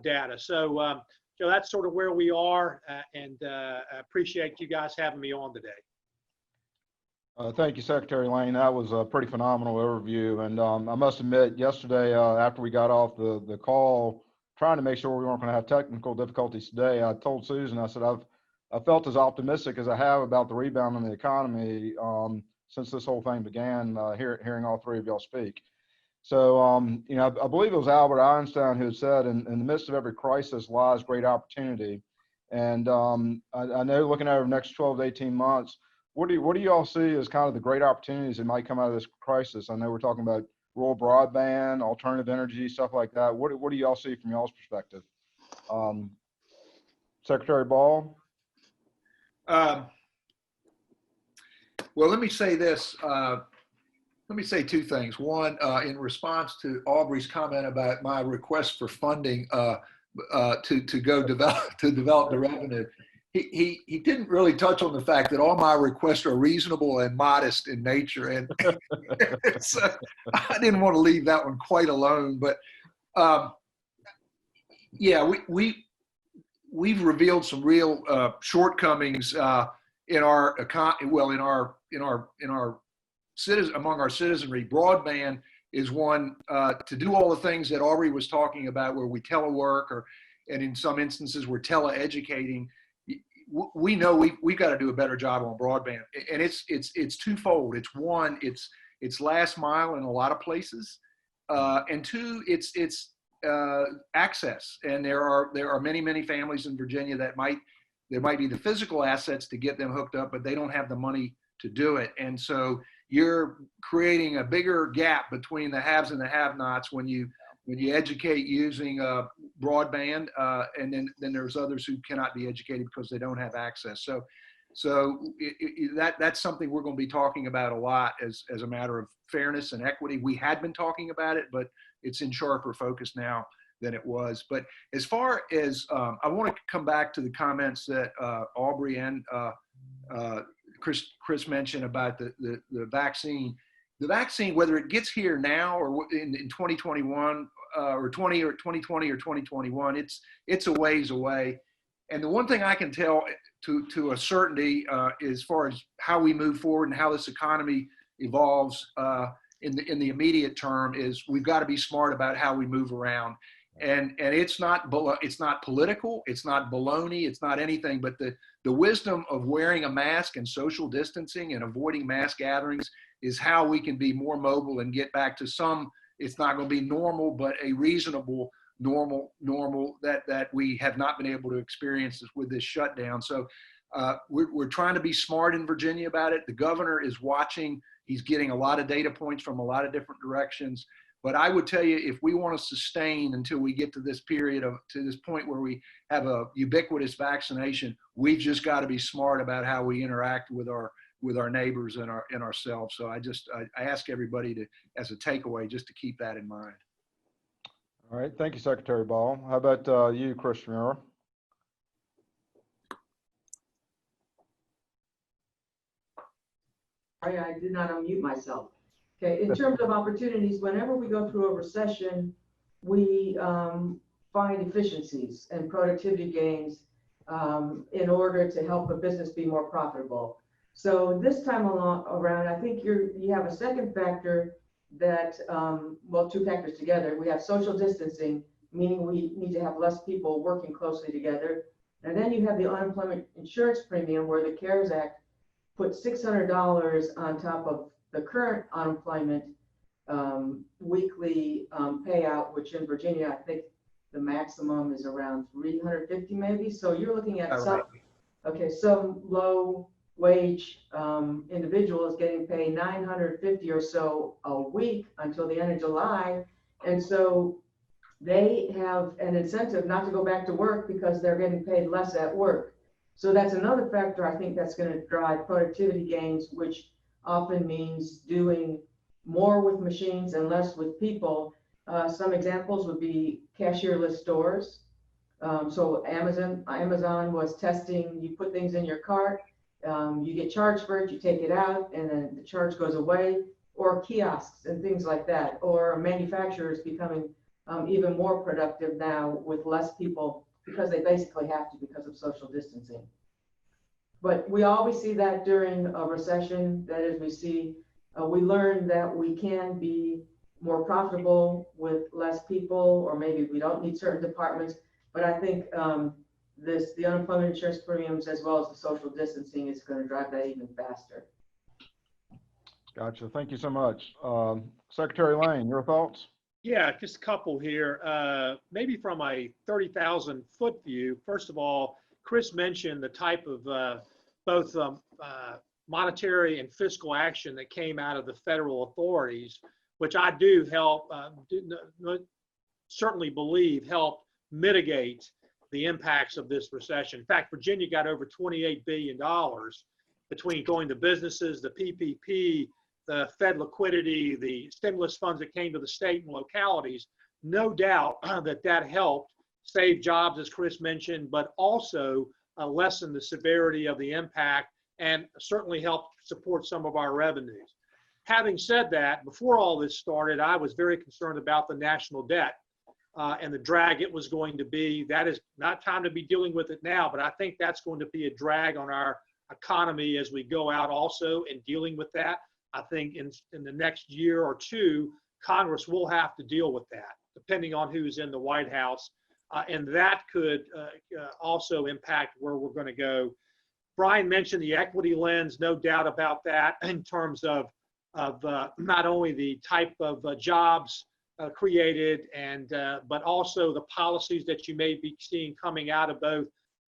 Speaker 6: data. So that's sort of where we are, and I appreciate you guys having me on today.
Speaker 3: Thank you, Secretary Lane. That was a pretty phenomenal overview. And I must admit, yesterday, after we got off the call, trying to make sure we weren't going to have technical difficulties today, I told Susan, I said, I felt as optimistic as I have about the rebound in the economy since this whole thing began, hearing all three of y'all speak. So, I believe it was Albert Einstein who had said, in the midst of every crisis lies great opportunity. And I know looking over the next 12 to 18 months, what do you all see as kind of the great opportunities that might come out of this crisis? I know we're talking about rural broadband, alternative energy, stuff like that. What do y'all see from y'all's perspective? Secretary Ball?
Speaker 5: Well, let me say this. Let me say two things. One, in response to Aubrey's comment about my request for funding to go develop the revenue, he didn't really touch on the fact that all my requests are reasonable and modest in nature, and so I didn't want to leave that one quite alone. But yeah, we've revealed some real shortcomings in our among our citizenry. Broadband is one to do all the things that Aubrey was talking about, where we telework, and in some instances we're teleeducating. We know we've got to do a better job on broadband, and it's twofold. It's one, it's last mile in a lot of places, and two, it's access. And there are many families in Virginia that there might be the physical assets to get them hooked up, but they don't have the money to do it. And so you're creating a bigger gap between the haves and the have-nots when you educate using broadband, and then there's others who cannot be educated because they don't have access. So that's something we're going to be talking about a lot as a matter of fairness and equity. We had been talking about it, but it's in sharper focus now than it was. But as far as I want to come back to the comments that Aubrey and Chris mentioned about the vaccine. The vaccine, whether it gets here now or in 2021 or 2020 or 2021, it's a ways away. And the one thing I can tell to a certainty as far as how we move forward and how this economy evolves in the immediate term is we've got to be smart about how we move around. And it's not political, it's not baloney, it's not anything, but the wisdom of wearing a mask and social distancing and avoiding mass gatherings is how we can be more mobile and get back to some, it's not going to be normal, but a reasonable normal that we have not been able to experience with this shutdown. So we're trying to be smart in Virginia about it. The governor is watching. He's getting a lot of data points from a lot of different directions. But I would tell you, if we want to sustain until we get to this point where we have a ubiquitous vaccination, we've just got to be smart about how we interact with our with our neighbors and ourselves. So I ask everybody to, as a takeaway, just to keep that in mind.
Speaker 3: All right, thank you, Secretary Ball. How about you, Chris Mura?
Speaker 4: I did not unmute myself. Okay, in terms of opportunities, whenever we go through a recession, we find efficiencies and productivity gains in order to help a business be more profitable. So this time around, I think you have a second factor that, well, two factors together. We have social distancing, meaning we need to have less people working closely together. And then you have the unemployment insurance premium, where the CARES Act put $600 on top of the current unemployment weekly payout, which in Virginia, I think the maximum is around 350 maybe. So you're looking at some low wage individual is getting paid $950 or so a week until the end of July. And so they have an incentive not to go back to work because they're getting paid less at work. So that's another factor I think that's going to drive productivity gains, which often means doing more with machines and less with people. Some examples would be cashierless stores. So Amazon was testing, you put things in your cart, you get charged for it, you take it out, and then the charge goes away, or kiosks and things like that, or manufacturers becoming even more productive now with less people because they basically have to because of social distancing. But we always see that during a recession. That is, we learn that we can be more profitable with less people, or maybe we don't need certain departments. But I think the unemployment insurance premiums as well as the social distancing is going to drive that even faster.
Speaker 3: Gotcha. Thank you so much. Secretary Lane, your thoughts?
Speaker 6: Yeah, just a couple here. Maybe from a 30,000 foot view. First of all, Chris mentioned the type of both monetary and fiscal action that came out of the federal authorities, which I do certainly believe helped mitigate the impacts of this recession. In fact, Virginia got over $28 billion between going to businesses, the PPP, the Fed liquidity, the stimulus funds that came to the state and localities. No doubt that helped save jobs, as Chris mentioned, but also lessen the severity of the impact and certainly helped support some of our revenues. Having said that, before all this started, I was very concerned about the national debt and the drag it was going to be. That is not time to be dealing with it now, but I think that's going to be a drag on our economy as we go out also in dealing with that. I think in the next year or two, Congress will have to deal with that, depending on who's in the White House. And that could also impact where we're going to go. Brian mentioned the equity lens, no doubt about that, in terms of not only the type of jobs created, but also the policies that you may be seeing coming out of both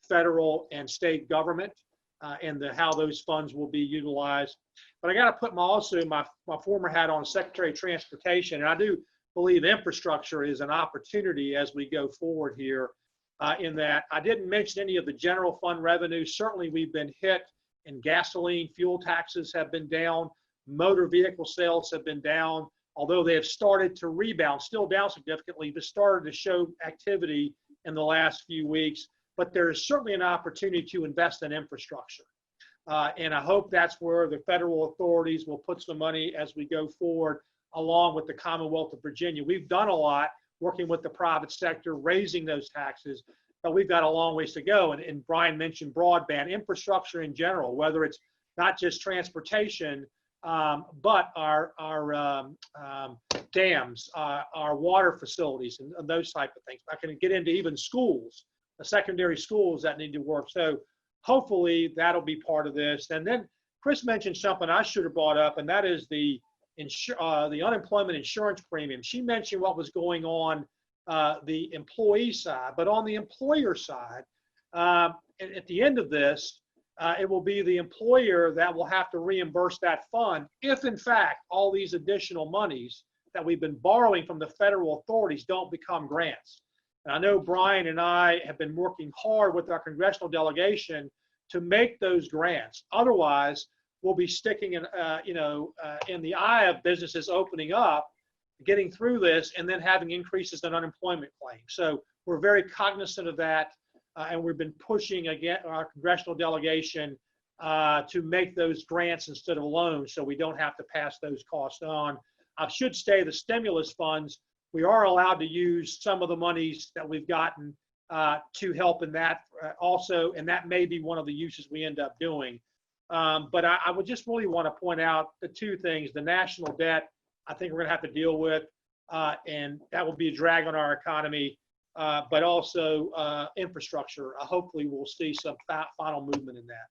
Speaker 6: federal and state government, and how those funds will be utilized. But I got to put my former hat on, Secretary of Transportation, and I do believe infrastructure is an opportunity as we go forward here, in that I didn't mention any of the general fund revenue. Certainly we've been hit in gasoline, fuel taxes have been down, motor vehicle sales have been down, although they have started to rebound, still down significantly, but started to show activity in the last few weeks. But there is certainly an opportunity to invest in infrastructure. And I hope that's where the federal authorities will put some money as we go forward, along with the Commonwealth of Virginia. We've done a lot working with the private sector, raising those taxes, but we've got a long ways to go. And Brian mentioned broadband infrastructure in general, whether it's not just transportation, but our dams, our water facilities, and those type of things. I can get into even schools, the secondary schools that need to work. So hopefully that'll be part of this. And then Chris mentioned something I should have brought up, and that is the unemployment insurance premium. She mentioned what was going on the employee side, but on the employer side, at the end of this, it will be the employer that will have to reimburse that fund if, in fact, all these additional monies that we've been borrowing from the federal authorities don't become grants. And I know Brian and I have been working hard with our congressional delegation to make those grants. Otherwise, will be sticking in, in the eye of businesses opening up, getting through this, and then having increases in unemployment claims. So we're very cognizant of that, and we've been pushing again our congressional delegation to make those grants instead of loans, so we don't have to pass those costs on. I should say the stimulus funds, we are allowed to use some of the monies that we've gotten to help in that also, and that may be one of the uses we end up doing. But I would just really want to point out the two things: the national debt, I think we're going to have to deal with, and that will be a drag on our economy, but also infrastructure. Hopefully we'll see some final movement in that.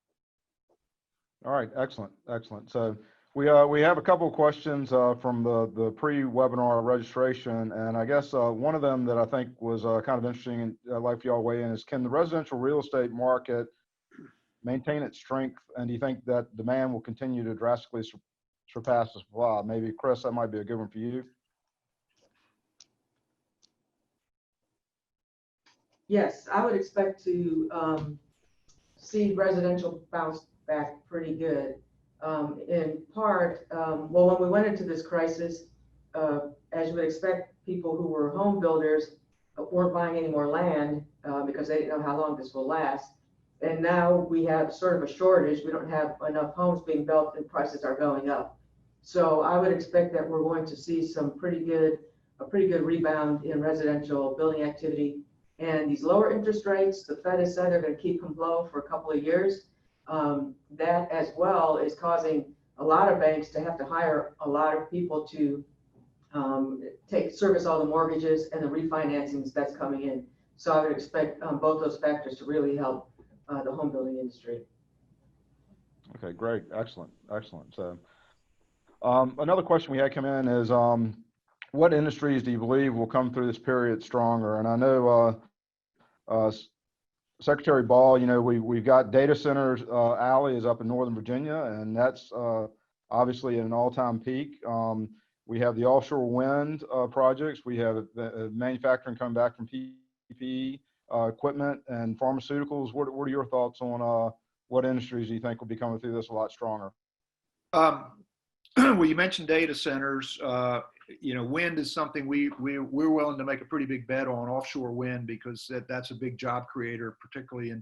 Speaker 3: All right, excellent, excellent. So we have a couple of questions from the pre-webinar registration, and I guess one of them that I think was kind of interesting, and I'd like for y'all to weigh in, is can the residential real estate market maintain its strength, and do you think that demand will continue to drastically surpass the supply? Maybe Chris, that might be a good one for you.
Speaker 4: Yes, I would expect to see residential bounce back pretty good. In part, well, when we went into this crisis, as you would expect, people who were home builders weren't buying any more land because they didn't know how long this will last. And now we have sort of a shortage. We don't have enough homes being built and prices are going up. So I would expect that we're going to see a pretty good rebound in residential building activity. And these lower interest rates, the Fed has said they're going to keep them low for a couple of years. That as well is causing a lot of banks to have to hire a lot of people to service all the mortgages and the refinancings that's coming in. So I would expect both those factors to really help the home building industry.
Speaker 3: Okay, great, excellent, excellent. So another question we had come in is what industries do you believe will come through this period stronger? And I know Secretary Ball, we've got data centers. Alley is up in Northern Virginia, and that's obviously at an all-time peak. We have the offshore wind projects. We have manufacturing coming back from PPE equipment and pharmaceuticals. What are your thoughts on what industries do you think will be coming through this a lot stronger?
Speaker 5: Well, you mentioned data centers. Wind is something we're willing to make a pretty big bet on, offshore wind, because that's a big job creator, particularly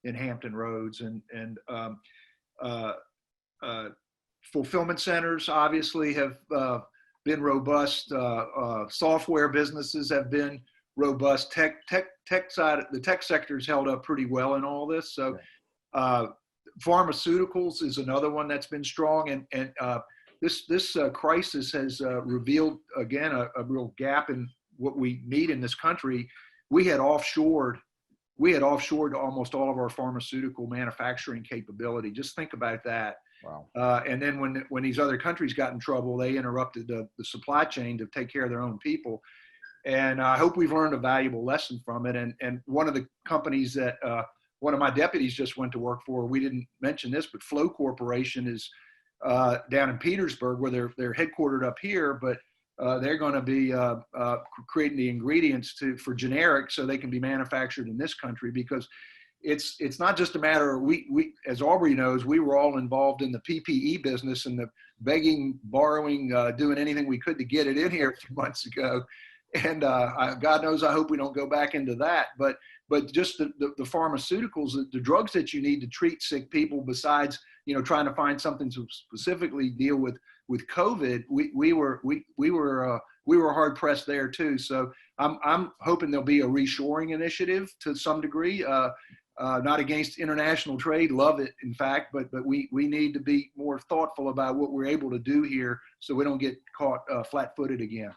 Speaker 5: in Hampton Roads, and fulfillment centers obviously have been robust. Software businesses have been robust. Tech side, the tech sector has held up pretty well in all this. So pharmaceuticals is another one that's been strong, and this crisis has revealed again a real gap in what we need in this country. We had offshored almost all of our pharmaceutical manufacturing capability. Just think about that.
Speaker 3: Wow.
Speaker 5: And then when these other countries got in trouble, they interrupted the supply chain to take care of their own people. And I hope we've learned a valuable lesson from it. And one of the companies that one of my deputies just went to work for, we didn't mention this, but Flow Corporation is down in Petersburg, where they're headquartered up here, but they're going to be creating the ingredients for generics so they can be manufactured in this country, because it's not just a matter of we as Aubrey knows, we were all involved in the PPE business and the begging, borrowing, doing anything we could to get it in here a few months ago. And God knows, I hope we don't go back into that. But just the pharmaceuticals, the drugs that you need to treat sick people, besides trying to find something to specifically deal with COVID, we were hard pressed there too. So I'm hoping there'll be a reshoring initiative to some degree. Not against international trade, love it in fact, but we need to be more thoughtful about what we're able to do here so we don't get caught flat-footed again.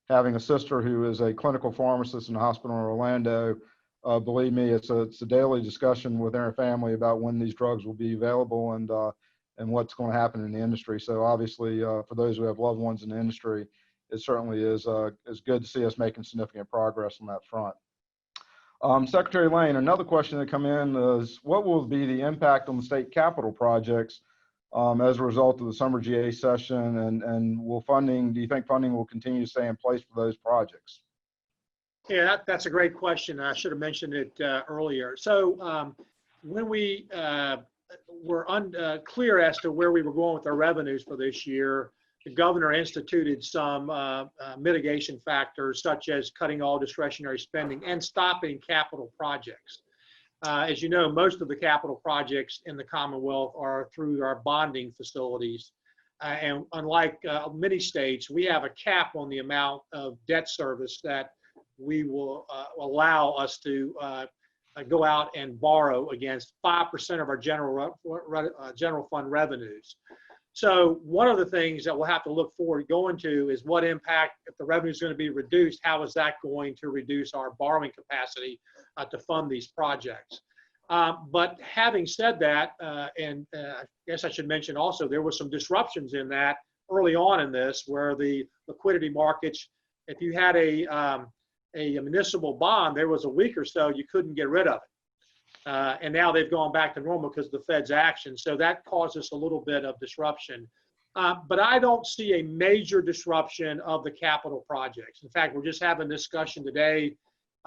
Speaker 3: Having a sister who is a clinical pharmacist in a hospital in Orlando, believe me, it's a daily discussion within our family about when these drugs will be available and what's going to happen in the industry. So obviously, for those who have loved ones in the industry, it certainly is good to see us making significant progress on that front. Secretary Lane, another question that come in is, what will be the impact on the state capital projects as a result of the summer GA session, and do you think funding will continue to stay in place for those projects?
Speaker 6: Yeah, that's a great question. I should have mentioned it earlier. So when we were unclear as to where we were going with our revenues for this year, the governor instituted some mitigation factors, such as cutting all discretionary spending and stopping capital projects. As you know, most of the capital projects in the Commonwealth are through our bonding facilities. And unlike many states, we have a cap on the amount of debt service that we will allow us to go out and borrow against 5% of our general fund revenues. So one of the things that we'll have to look forward to going to is what impact, if the revenue is going to be reduced, how is that going to reduce our borrowing capacity to fund these projects? But having said that, and I guess I should mention also, there was some disruptions in that early on in this, where the liquidity markets, if you had a municipal bond, there was a week or so you couldn't get rid of it. And now they've gone back to normal because of the Fed's action. So that caused us a little bit of disruption. But I don't see a major disruption of the capital projects. In fact, we're just having a discussion today.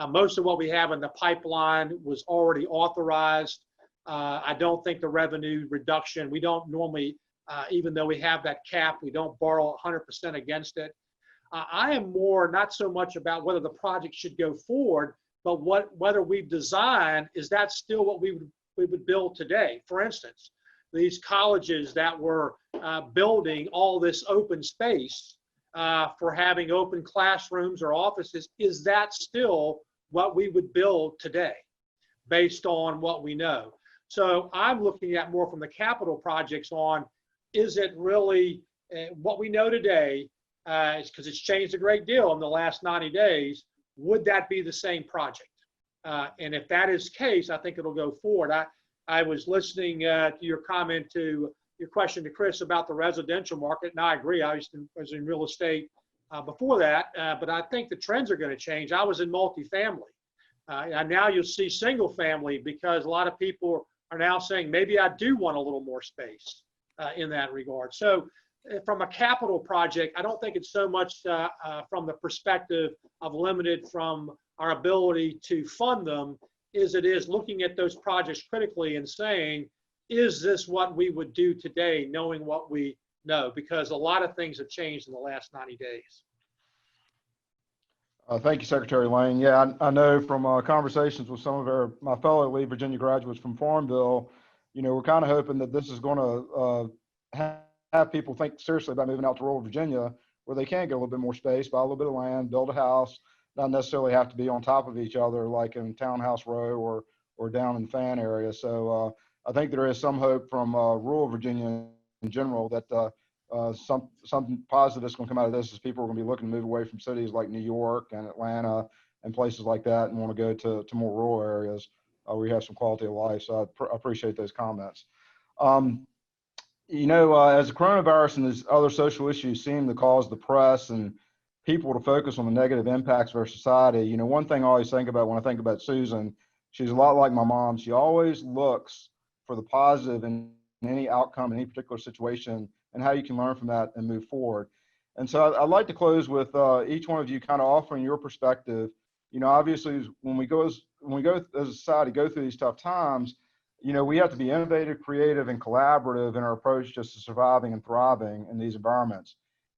Speaker 6: Most of what we have in the pipeline was already authorized. I don't think the revenue reduction, we don't normally, even though we have that cap, we don't borrow 100% against it. I am more not so much about whether the project should go forward, but whether we've designed, is that still what we would build today? For instance, these colleges that were building all this open space for having open classrooms or offices, is that still what we would build today based on what we know? So I'm looking at more from the capital projects on, is it really what we know today, because it's changed a great deal in the last 90 days, would that be the same project? And if that is the case, I think it'll go forward. I was listening to your comment to your question to Chris about the residential market, and I agree. I was in real estate before that, but I think the trends are going to change. I was in multifamily. And now you'll see single family, because a lot of people are now saying, maybe I do want a little more space in that regard. So from a capital project, I don't think it's so much from the perspective of limited from our ability to fund them, as it is looking at those projects critically and saying, is this what we would do today, knowing what we know? Because a lot of things have changed in the last 90 days.
Speaker 3: Thank you, Secretary Lane. Yeah, I know from conversations with some of my fellow Lee Virginia graduates from Farmville, we're kind of hoping that this is going to have people think seriously about moving out to rural Virginia, where they can get a little bit more space, buy a little bit of land, build a house, not necessarily have to be on top of each other like in Townhouse Row or down in the Fan area. So I think there is some hope from rural Virginia in general that something positive is going to come out of this, is people are going to be looking to move away from cities like New York and Atlanta and places like that, and want to go to more rural areas where you have some quality of life. So I appreciate those comments. As the coronavirus and these other social issues seem to cause the press and people to focus on the negative impacts of our society, one thing I always think about when I think about Susan, she's a lot like my mom. She always looks for the positive in any outcome, in any particular situation, and how you can learn from that and move forward. And so I'd like to close with each one of you kind of offering your perspective. Obviously, when we go as a society go through these tough times, we have to be innovative, creative, and collaborative in our approach just to surviving and thriving in these environments.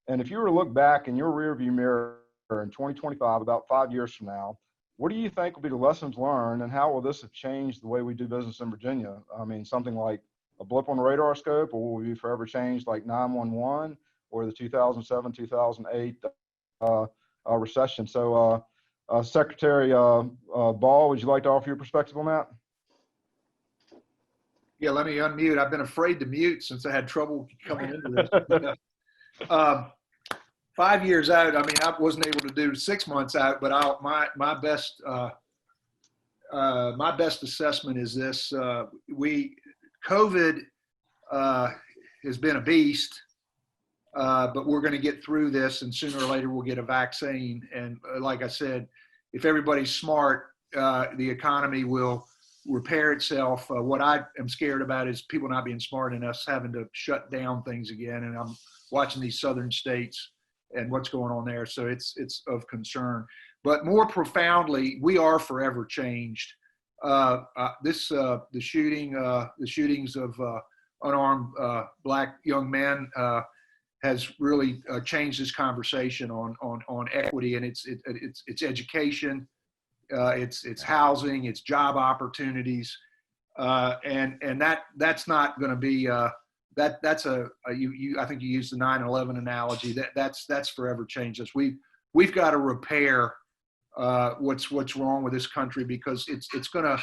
Speaker 3: And if you were to look back in your rearview mirror in 2025, about 5 years from now, what do you think will be the lessons learned, and how will this have changed the way we do business in Virginia? I mean, something like a blip on the radar scope, or will we be forever changed like 9/11 or the 2007, 2008 recession? So Secretary Ball, would you like to offer your perspective on that?
Speaker 5: Yeah, let me unmute. I've been afraid to mute since I had trouble coming into this. 5 years out, I mean, I wasn't able to do 6 months out, but my best assessment is this: COVID has been a beast, but we're going to get through this, and sooner or later we'll get a vaccine. And like I said, if everybody's smart, the economy will repair itself. What I am scared about is people not being smart and us having to shut down things again. And I'm watching these southern states and what's going on there. So it's of concern. But more profoundly, we are forever changed. the shootings of unarmed black young men has really changed this conversation on equity, and it's education, it's housing, it's job opportunities, and that's not going to be that's I think you used the 9/11 analogy. That's forever changed us. We've got to repair what's wrong with this country, because it's going to,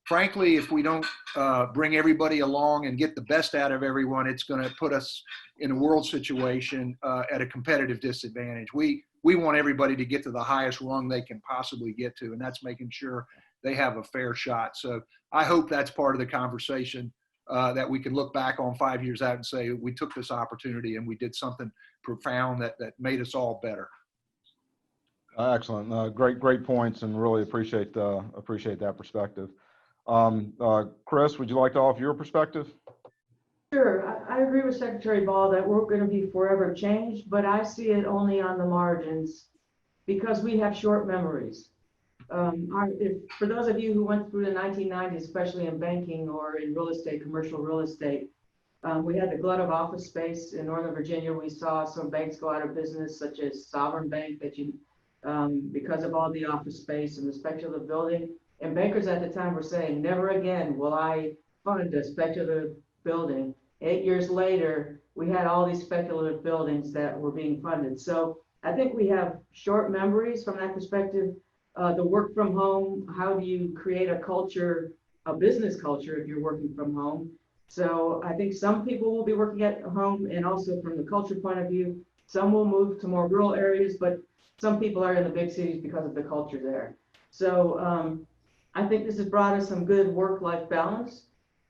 Speaker 5: frankly, if we don't bring everybody along and get the best out of everyone, it's going to put us in a world situation at a competitive disadvantage. We want everybody to get to the highest rung they can possibly get to, and that's making sure they have a fair shot. So I hope that's part of the conversation, that we can look back on 5 years out and say, we took this opportunity and we did something profound that made us all better.
Speaker 3: Excellent. Great points, and really appreciate that perspective. Chris, would you like to offer your perspective?
Speaker 4: Sure, I agree with Secretary Ball that we're going to be forever changed, but I see it only on the margins because we have short memories. For those of you who went through the 1990s, especially in banking or in real estate, commercial real estate, we had the glut of office space in Northern Virginia. We saw some banks go out of business, such as Sovereign Bank, because of all the office space and the speculative building. And bankers at the time were saying, never again will I fund a speculative building. 8 years later, we had all these speculative buildings that were being funded. So I think we have short memories from that perspective. The work from home, how do you create a culture, a business culture, if you're working from home? So I think some people will be working at home, and also from the culture point of view, some will move to more rural areas, but some people are in the big cities because of the culture there. So I think this has brought us some good work-life balance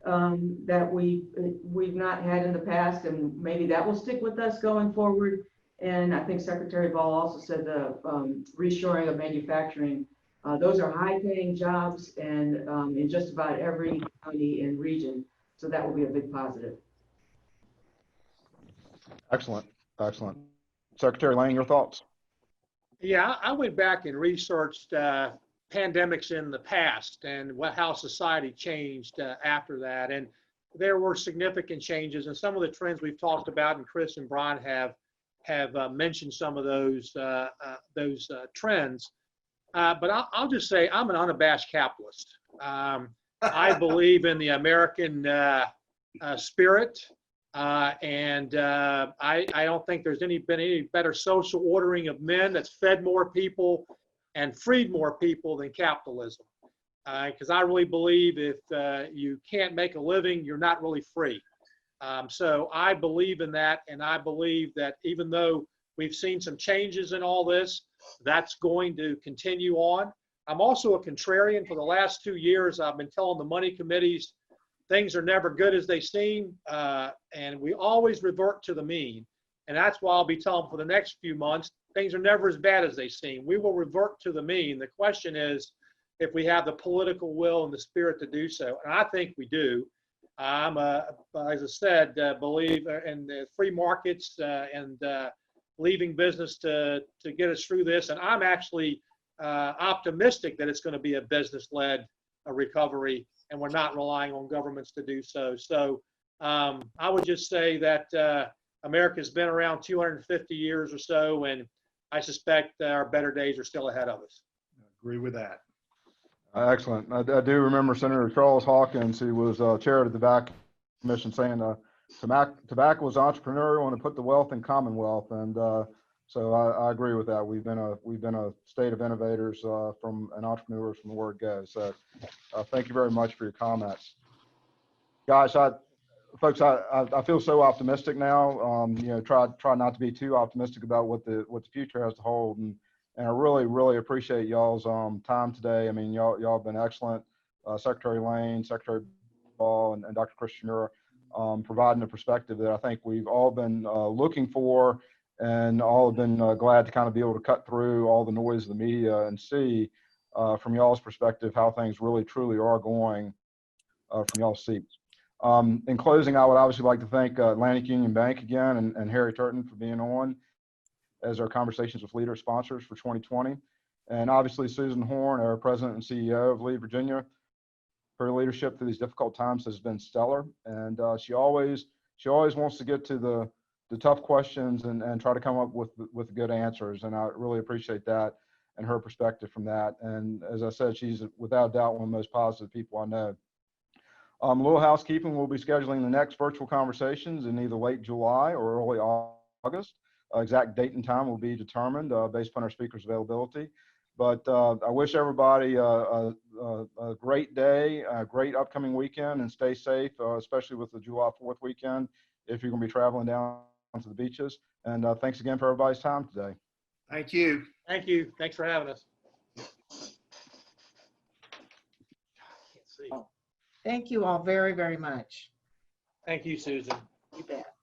Speaker 4: that we've not had in the past, and maybe that will stick with us going forward. And I think Secretary Ball also said the reshoring of manufacturing. Those are high-paying jobs, and in just about every county and region. So that will be a big positive.
Speaker 3: Excellent. Secretary Lane, your thoughts?
Speaker 6: Yeah, I went back and researched pandemics in the past and how society changed after that. And there were significant changes, and some of the trends we've talked about, and Chris and Brian have mentioned some of those trends. But I'll just say I'm an unabashed capitalist. I believe in the American spirit. And I don't think there's been any better social ordering of men that's fed more people and freed more people than capitalism. Because I really believe if you can't make a living, you're not really free. So I believe in that, and I believe that even though we've seen some changes in all this, that's going to continue on. I'm also a contrarian. For the last 2 years, I've been telling the money committees things are never good as they seem, and we always revert to the mean. And that's why I'll be telling them for the next few months, things are never as bad as they seem. We will revert to the mean. The question is if we have the political will and the spirit to do so. And I think we do. I'm, as I said, believe in the free markets and leaving business to get us through this. And I'm actually optimistic that it's going to be a business-led recovery, and we're not relying on governments to do so. So I would just say that America's been around 250 years or so, and I suspect our better days are still ahead of us.
Speaker 5: I agree with that.
Speaker 3: Excellent. I do remember Senator Charles Hawkins, who was chair of the Tobacco Commission, saying tobacco is entrepreneurial and to put the wealth in commonwealth. And so I agree with that. We've been a state of innovators and entrepreneurs from the word go. So thank you very much for your comments, guys. Folks, I feel so optimistic now. Try not to be too optimistic about what the future has to hold, and I really appreciate y'all's time today. I mean, y'all have been excellent. Secretary Lane, Secretary Ball, and Dr. Christian, providing a perspective that I think we've all been looking for, and all have been glad to kind of be able to cut through all the noise of the media and see from y'all's perspective how things really truly are going from y'all's seats. In closing, I would obviously like to thank Atlantic Union Bank again and Harry Turton for being on as our Conversations with Leaders sponsors for 2020. And obviously Susan Horn, our President and CEO of Lead Virginia, Her leadership through these difficult times has been stellar, and she always wants to get to the tough questions and try to come up with good answers. And I really appreciate that and her perspective from that. And as I said, she's without doubt one of the most positive people I know. A little housekeeping, we'll be scheduling the next virtual conversations in either late July or early August. Exact date and time will be determined based upon our speakers' availability. But I wish everybody a great day, a great upcoming weekend, and stay safe, especially with the July 4th weekend if you're going to be traveling down to the beaches. And thanks again for everybody's time today.
Speaker 5: Thank you.
Speaker 6: Thank you. Thanks for having us. Can't see.
Speaker 1: Thank you all very, very much.
Speaker 6: Thank you, Susan.
Speaker 1: You bet.